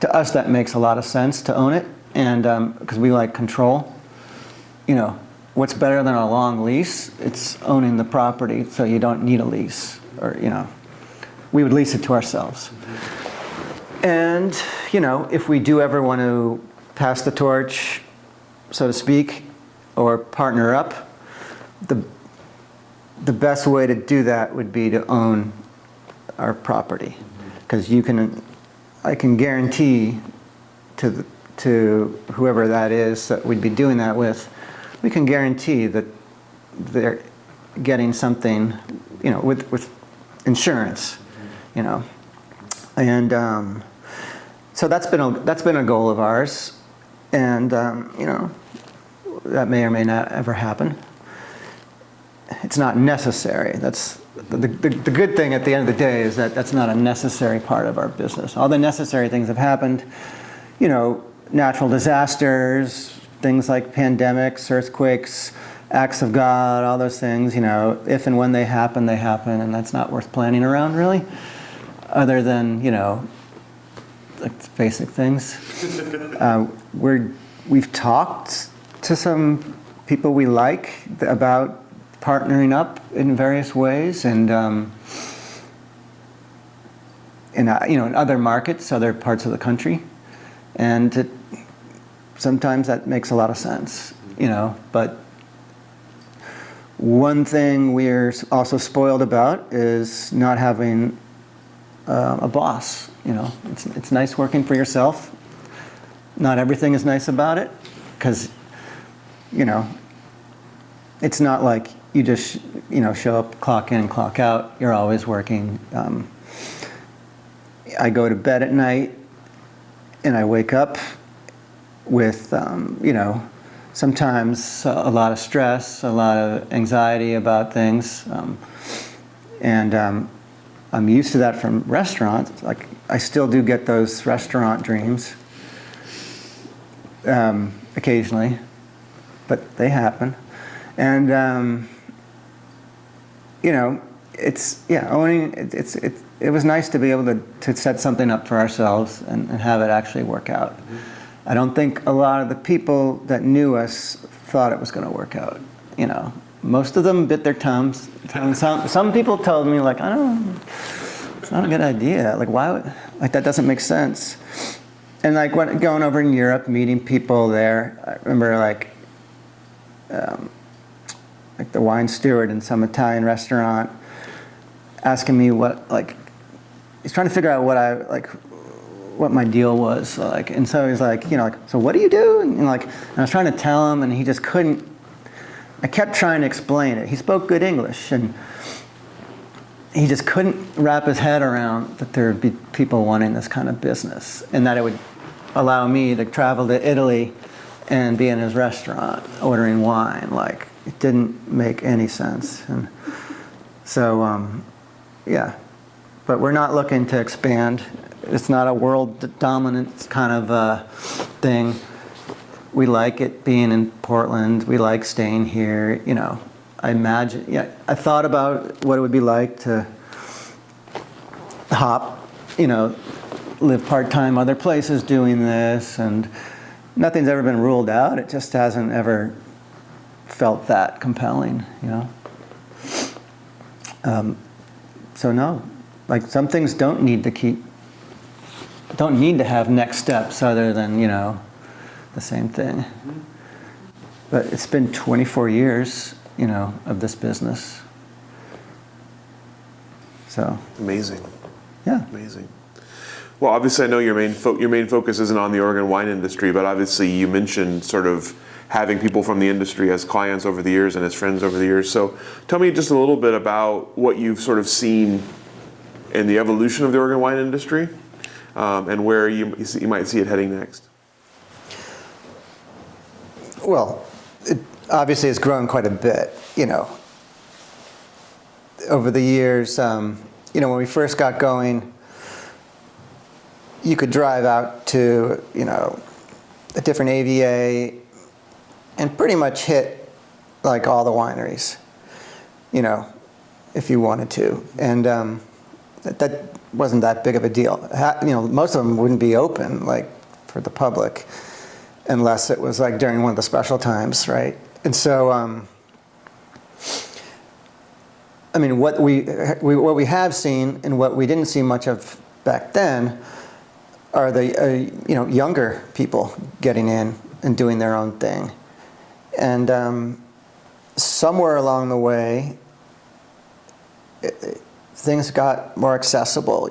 to us that makes a lot of sense to own it, and because we like control. What's better than a long lease? It's owning the property, so you don't need a lease, or we would lease it to ourselves. And if we do ever want to pass the torch, so to speak, or partner up, the best way to do that would be to own our property, because I can guarantee to whoever that is that we'd be doing that with, we can guarantee that they're getting something, with insurance, and so that's been a goal of ours, and that may or may not ever happen. It's not necessary. That's the good thing at the end of the day, is that that's not a necessary part of our business. All the necessary things have happened, natural disasters, things like pandemics, earthquakes, acts of God, all those things, if and when they happen, and that's not worth planning around, really, other than, like basic things. We've talked to some people we like about partnering up in various ways, and in other markets, other parts of the country, and sometimes that makes a lot of sense, but one thing we're also spoiled about is not having a boss. It's nice working for yourself. Not everything is nice about it, because it's not like you just show up, clock in, clock out. You're always working. I go to bed at night and I wake up with sometimes a lot of stress, a lot of anxiety about things, and I'm used to that from restaurants. Like, I still do get those restaurant dreams occasionally, but they happen. And it was nice to be able to set something up for ourselves and have it actually work out. I don't think a lot of the people that knew us thought it was going to work out. Most of them bit their tongues. Some people told me, like, I don't know, it's not a good idea. Like, why would, like, that doesn't make sense. And like going over in Europe, meeting people there, I remember like the wine steward in some Italian restaurant asking me he's trying to figure out what my deal was, like, and so he's like, so what do you do? And I was trying to tell him, and he just couldn't. I kept trying to explain it. He spoke good English, and he just couldn't wrap his head around that there would be people wanting this kind of business, and that it would allow me to travel to Italy and be in his restaurant ordering wine. Like, it didn't make any sense. And so, but we're not looking to expand. It's not a world dominant kind of thing. We like it being in Portland. We like staying here. I imagine, I thought about what it would be like to hop, live part-time other places doing this, and nothing's ever been ruled out. It just hasn't ever felt that compelling, So no, like some things don't need to have next steps other than, the same thing. But it's been 24 years, of this business. So. Amazing. Yeah. Amazing. Well, obviously, I know your main focus isn't on the Oregon wine industry, but obviously you mentioned sort of having people from the industry as clients over the years and as friends over the years. So tell me just a little bit about what you've sort of seen in the evolution of the Oregon wine industry, and where you might see it heading next. Well, it obviously has grown quite a bit, over the years. When we first got going, you could drive out to, a different AVA and pretty much hit like all the wineries, if you wanted to. And that wasn't that big of a deal. Most of them wouldn't be open like for the public unless it was like during one of the special times, right? And so, what we have seen and what we didn't see much of back then are the younger people getting in and doing their own thing. And somewhere along the way, things got more accessible.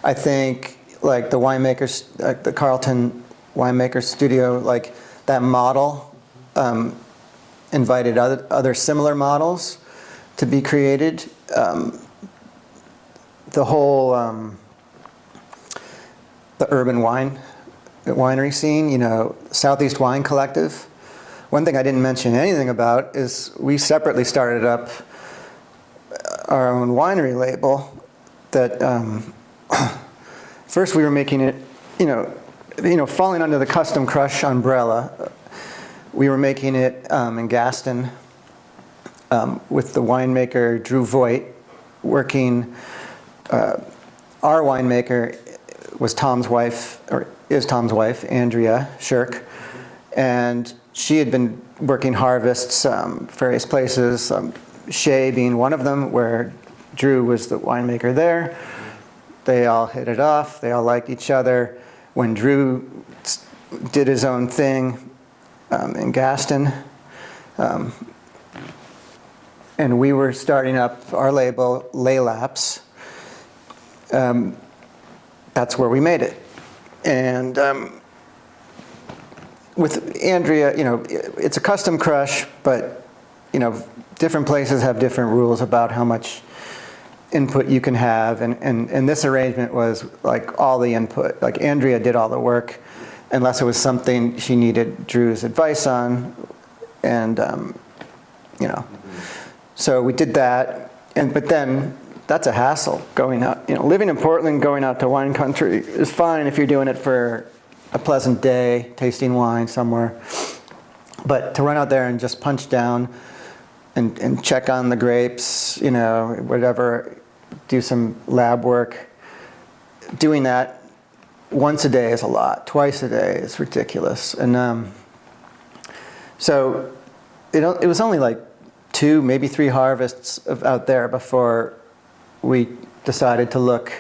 I think like the winemakers, like the Carlton winemaker studio, like that model invited other similar models to be created. The whole the urban winery scene, Southeast Wine Collective. One thing I didn't mention anything about is we separately started up our own winery label that first we were making it, falling under the Custom Crush umbrella. We were making it in Gaston with the winemaker Drew Voigt working. Our winemaker was Tom's wife, or is Tom's wife, Andrea Shirk, and she had been working harvests various places, Shea being one of them, where Drew was the winemaker there. They all hit it off. They all liked each other. When Drew did his own thing in Gaston, and we were starting up our label, Laylaps, that's where we made it. And with Andrea, it's a custom crush, but different places have different rules about how much input you can have, and this arrangement was like all the input. Like Andrea did all the work, unless it was something she needed Drew's advice on, and so we did that. But then that's a hassle going out. Living in Portland, going out to wine country is fine if you're doing it for a pleasant day, tasting wine somewhere. But to run out there and just punch down and check on the grapes, whatever, do some lab work. Doing that once a day is a lot. Twice a day is ridiculous. And so it was only like 2, maybe 3 harvests out there before we decided to look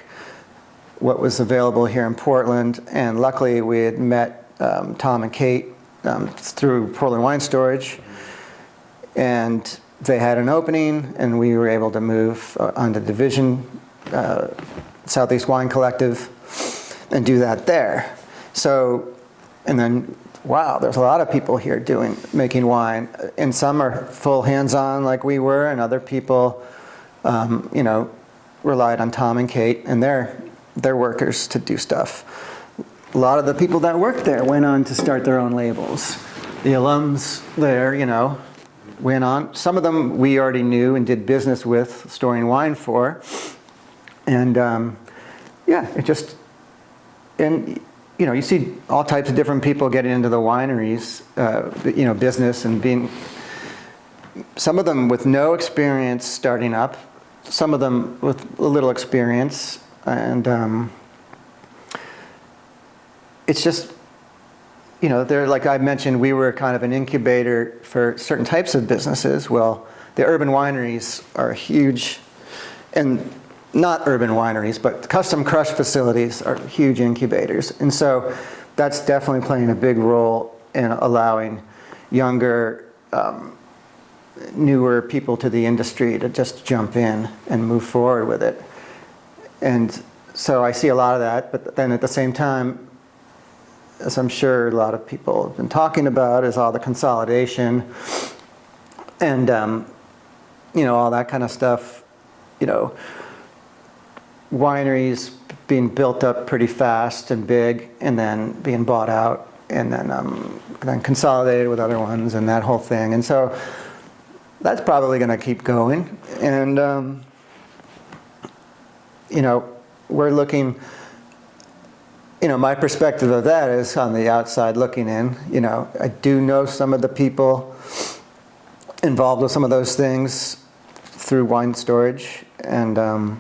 what was available here in Portland. And luckily we had met Tom and Kate through Portland Wine Storage, and they had an opening, and we were able to move on to Division, Southeast Wine Collective, and do that there. So, and then, wow, there's a lot of people here making wine, and some are full hands-on like we were, and other people, relied on Tom and Kate and their workers to do stuff. A lot of the people that worked there went on to start their own labels. The alums there, went on. Some of them we already knew and did business with, storing wine for. And it just, and you see all types of different people getting into the wineries, business, and being, some of them with no experience starting up, some of them with a little experience, and it's just, they're, like I mentioned, we were kind of an incubator for certain types of businesses. Well, the urban wineries are huge, and not urban wineries, but custom crush facilities are huge incubators. And so that's definitely playing a big role in allowing younger, newer people to the industry to just jump in and move forward with it. And so I see a lot of that, but then at the same time, as I'm sure a lot of people have been talking about, is all the consolidation and, all that kind of stuff, wineries being built up pretty fast and big and then being bought out and then consolidated with other ones and that whole thing. And so that's probably going to keep going. And, we're looking, my perspective of that is on the outside looking in. I do know some of the people involved with some of those things through wine storage. And, I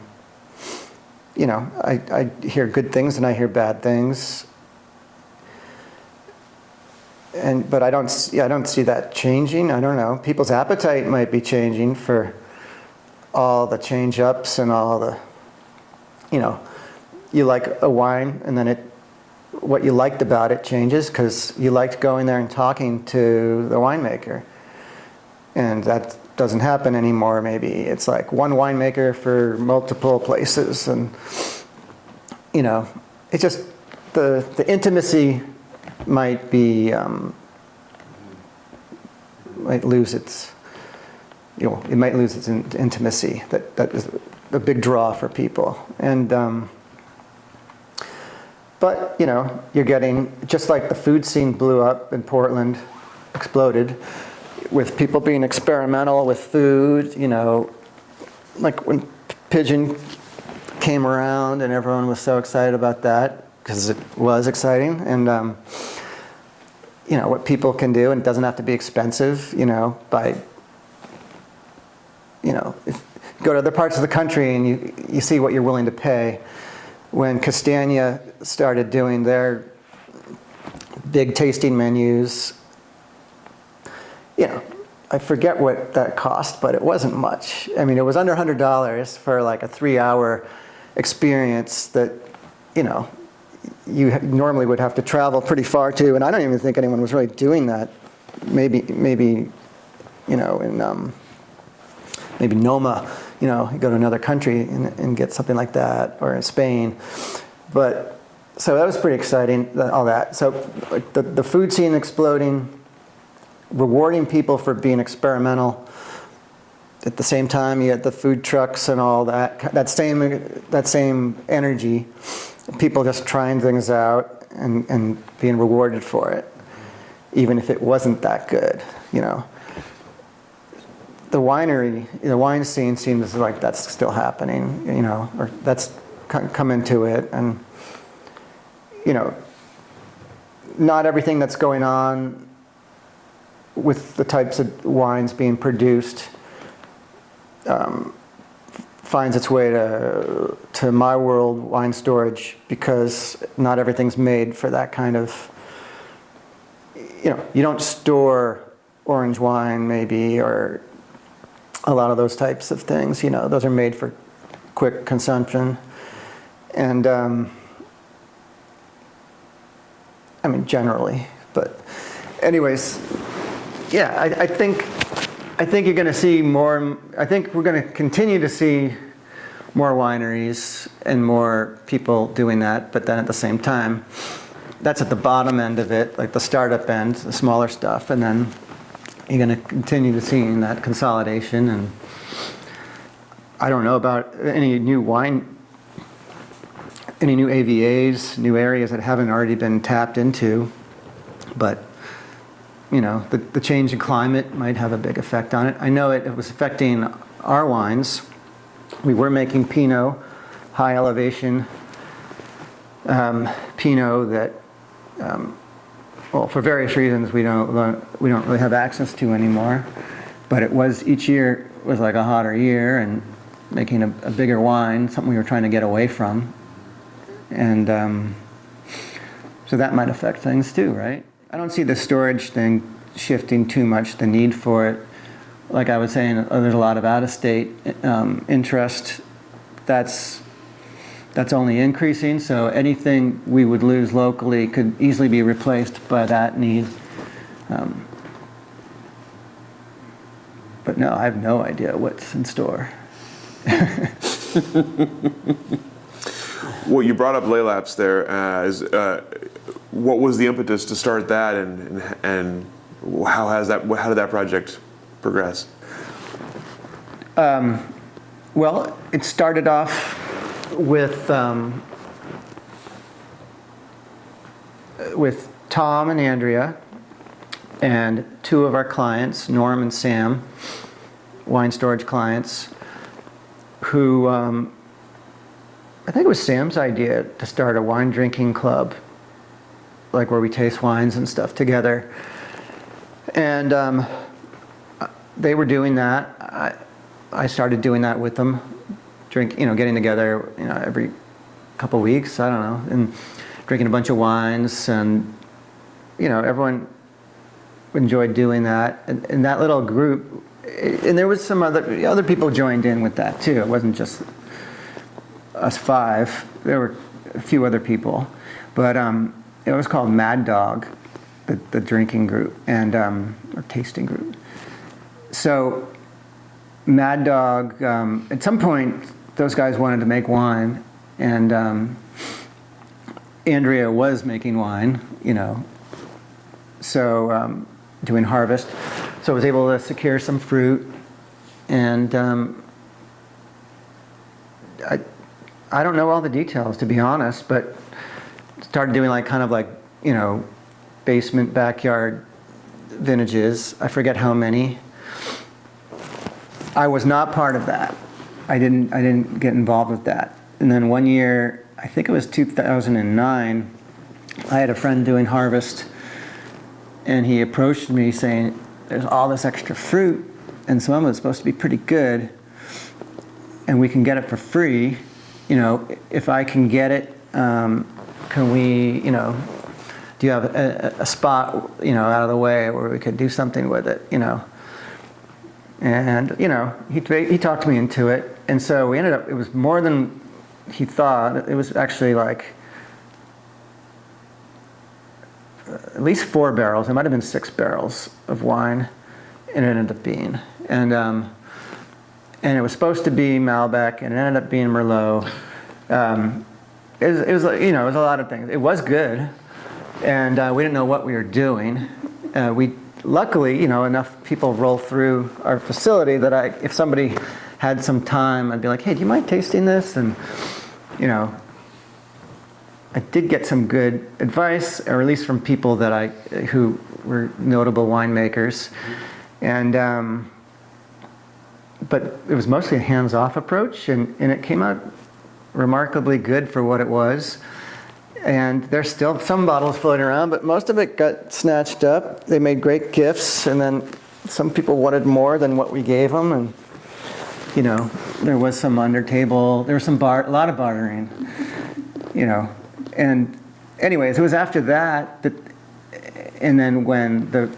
hear good things and I hear bad things. But I don't see that changing. I don't know. People's appetite might be changing for all the change ups and all the, you like a wine and then what you liked about it changes because you liked going there and talking to the winemaker. And that doesn't happen anymore. Maybe it's like one winemaker for multiple places. And, it's just the intimacy might be, might lose its, it might lose its intimacy. That is a big draw for people. And, but, you're getting, just like the food scene blew up in Portland, exploded, with people being experimental with food, like when Pigeon came around and everyone was so excited about that, because it was exciting. And, what people can do, and it doesn't have to be expensive, by, if you go to other parts of the country and you see what you're willing to pay. When Castagna started doing their big tasting menus, I forget what that cost, but it wasn't much. I mean, it was under $100 for like a 3-hour experience that, you normally would have to travel pretty far to, and I don't even think anyone was really doing that. Maybe, in maybe Noma, you go to another country and get something like that, or in Spain. But so that was pretty exciting, all that. So the food scene exploding, rewarding people for being experimental. At the same time, you had the food trucks and all that same energy, people just trying things out and being rewarded for it, even if it wasn't that good, The wine scene seems like that's still happening, or that's come into it. And, not everything that's going on with the types of wines being produced finds its way to my world wine storage, because not everything's made for that kind of, you don't store orange wine maybe, or a lot of those types of things, those are made for quick consumption. And generally, but anyways, yeah, I think you're going to see more. I think we're going to continue to see more wineries and more people doing that. But then at the same time, that's at the bottom end of it, like the startup end, the smaller stuff. And then you're going to continue to see that consolidation. And I don't know about any new AVAs, new areas that haven't already been tapped into. But the change in climate might have a big effect on it. I know it was affecting our wines. We were making Pinot, high elevation Pinot that, for various reasons we don't really have access to anymore. But each year was like a hotter year, and making a bigger wine, something we were trying to get away from. And so that might affect things too, right? I don't see the storage thing shifting too much, the need for it. Like I was saying, there's a lot of out-of-state interest that's only increasing. So anything we would lose locally could easily be replaced by that need. But no, I have no idea what's in store. Well, you brought up Laylap's there. What was the impetus to start that, and how did that project progress? Well, it started off with Tom and Andrea and two of our clients, Norm and Sam, wine storage clients, who I think it was Sam's idea to start a wine drinking club, like where we taste wines and stuff together. And they were doing that. I started doing that with them, getting together, every couple of weeks, I don't know, and drinking a bunch of wines, and everyone enjoyed doing that. And that little group, and there was some other people joined in with that too. It wasn't just us five. There were a few other people, but it was called Mad Dog, the drinking group, and or tasting group. So Mad Dog, at some point, those guys wanted to make wine, and Andrea was making wine, so doing harvest. So I was able to secure some fruit, and I don't know all the details, to be honest, but started doing basement, backyard vintages. I forget how many. I was not part of that. I didn't get involved with that. And then one year, I think it was 2009, I had a friend doing harvest, and he approached me saying, there's all this extra fruit, and some of it's supposed to be pretty good, and we can get it for free. If I can get it, can we, do you have a spot, out of the way where we could do something with it, And, he talked me into it. And so we ended up, it was more than he thought. It was actually like at least 4 barrels. It might have been 6 barrels of wine, and it ended up being. And it was supposed to be Malbec, and it ended up being Merlot. It was like, it was a lot of things. It was good, and we didn't know what we were doing. Luckily, enough people roll through our facility that if somebody had some time, I'd be like, hey, do you mind tasting this? And, I did get some good advice, or at least from people who were notable winemakers. And, but it was mostly a hands-off approach, and it came out remarkably good for what it was. And there's still some bottles floating around, but most of it got snatched up. They made great gifts, and then some people wanted more than what we gave them. And, there was some under table, there was a lot of bartering, And anyways, it was after that, and then when the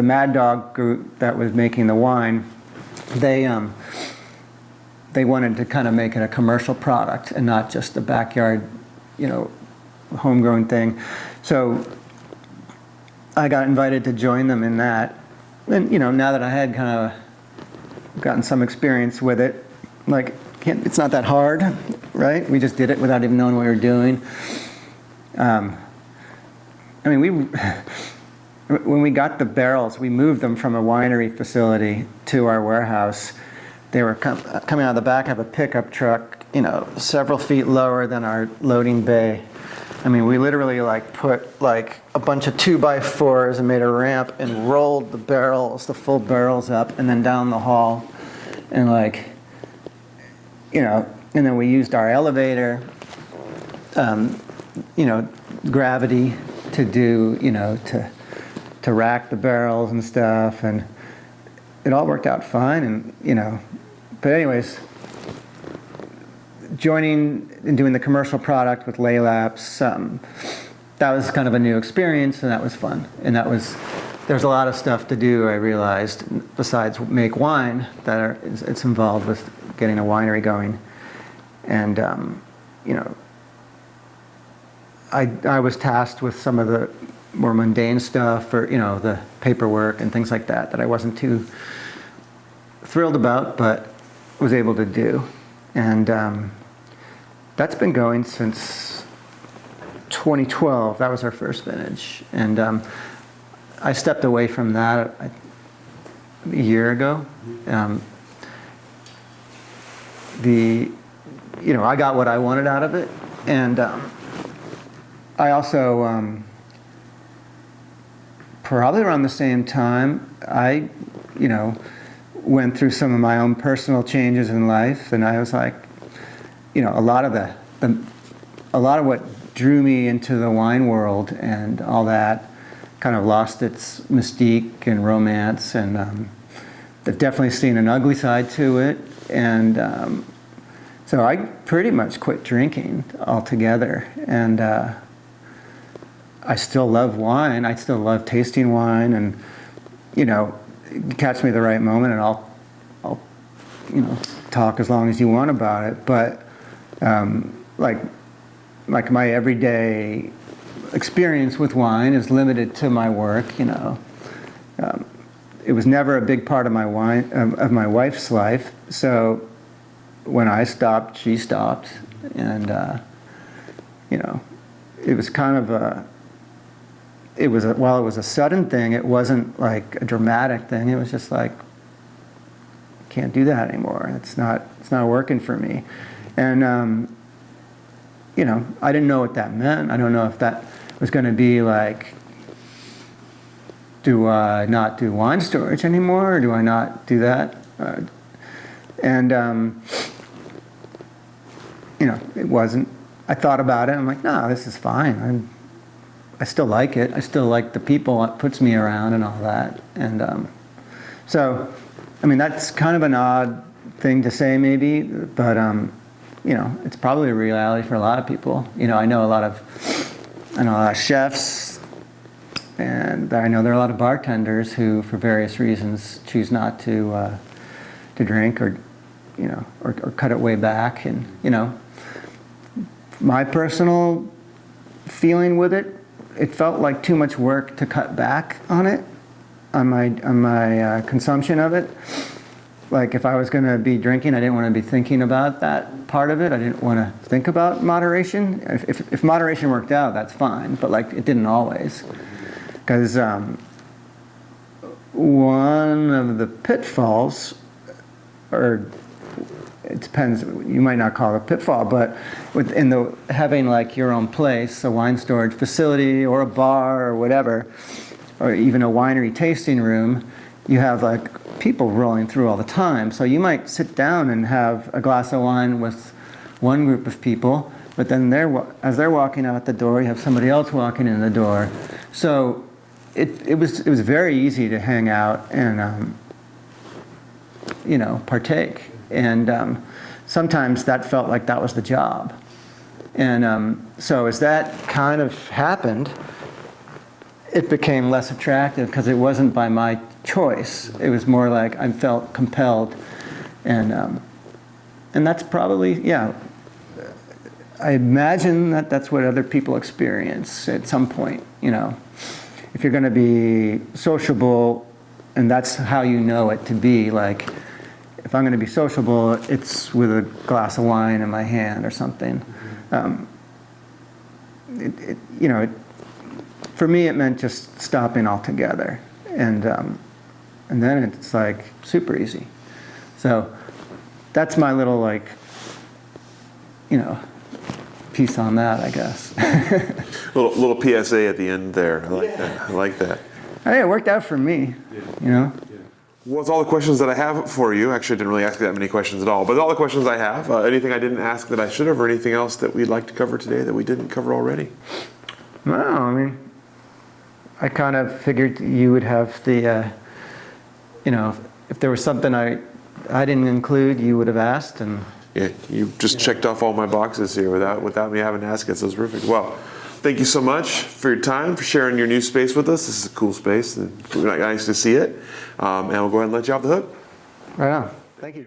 Mad Dog group that was making the wine, they wanted to kind of make it a commercial product and not just a backyard, homegrown thing. So I got invited to join them in that. And, now that I had kind of gotten some experience with it, it's not that hard, right? We just did it without even knowing what we were doing. When we got the barrels, we moved them from a winery facility to our warehouse. They were coming out of the back of a pickup truck, several feet lower than our loading bay. We literally put a bunch of 2x4s and made a ramp and rolled the full barrels up and then down the hall. And and then we used our elevator, gravity to do, to rack the barrels and stuff. And it all worked out fine. And, but anyways, joining and doing the commercial product with Laylap's, that was kind of a new experience, and that was fun. And there's a lot of stuff to do, I realized, besides make wine, it's involved with getting a winery going. And, I was tasked with some of the more mundane stuff, or, the paperwork and things like that I wasn't too thrilled about, but was able to do. And that's been going since 2012. That was our first vintage. And I stepped away from that a year ago. I got what I wanted out of it. And I also, probably around the same time, I, went through some of my own personal changes in life, and I was like, a lot of what drew me into the wine world and all that kind of lost its mystique and romance, and I've definitely seen an ugly side to it, and so I pretty much quit drinking altogether, and I still love wine. I still love tasting wine, and catch me at the right moment, and I'll talk as long as you want about it. But like my everyday experience with wine is limited to my work. It was never a big part of my wife's life. So when I stopped, she stopped, and it was kind of while it was a sudden thing, it wasn't like a dramatic thing. It was just like, can't do that anymore. It's not working for me. And I didn't know what that meant. I don't know if that was going to be like, do I not do wine storage anymore, or do I not do that? It wasn't. I thought about it. I'm like, no, this is fine. I still like it. I still like the people it puts me around and all that. And so, that's kind of an odd thing to say maybe, but it's probably a reality for a lot of people. I know a lot of chefs, and I know there are a lot of bartenders who, for various reasons, choose not to drink, or cut it way back. And my personal feeling with it, it felt like too much work to cut back on it, on my consumption of it. Like if I was going to be drinking, I didn't want to be thinking about that part of it. I didn't want to think about moderation. If moderation worked out, that's fine, but like it didn't always. Because one of the pitfalls, or it depends, you might not call it a pitfall, but having like your own place, a wine storage facility or a bar or whatever, or even a winery tasting room, you have like people rolling through all the time. So you might sit down and have a glass of wine with one group of people, but then as they're walking out the door, you have somebody else walking in the door. So it was very easy to hang out and partake. And sometimes that felt like that was the job. And so as that kind of happened, it became less attractive because it wasn't by my choice. It was more like I felt compelled. And that's probably, I imagine that's what other people experience at some point. If you're going to be sociable, and that's how you know it to be, like, if I'm going to be sociable, it's with a glass of wine in my hand or something. For me, it meant just stopping altogether, and then it's like super easy. So that's my little piece on that, I guess. little PSA at the end there. I like that. Hey, it worked out for me. Well, it's all the questions that I have for you. Actually, I didn't really ask that many questions at all, but all the questions I have. Anything I didn't ask that I should have, or anything else that we'd like to cover today that we didn't cover already? No, I kind of figured you would have the, if there was something I didn't include, you would have asked. And yeah, you just checked off all my boxes here without me having to ask it, so it's perfect. Well, thank you so much for your time, for sharing your new space with us. This is a cool space, and nice to see it. And we'll go ahead and let you off the hook. Right on. Thank you.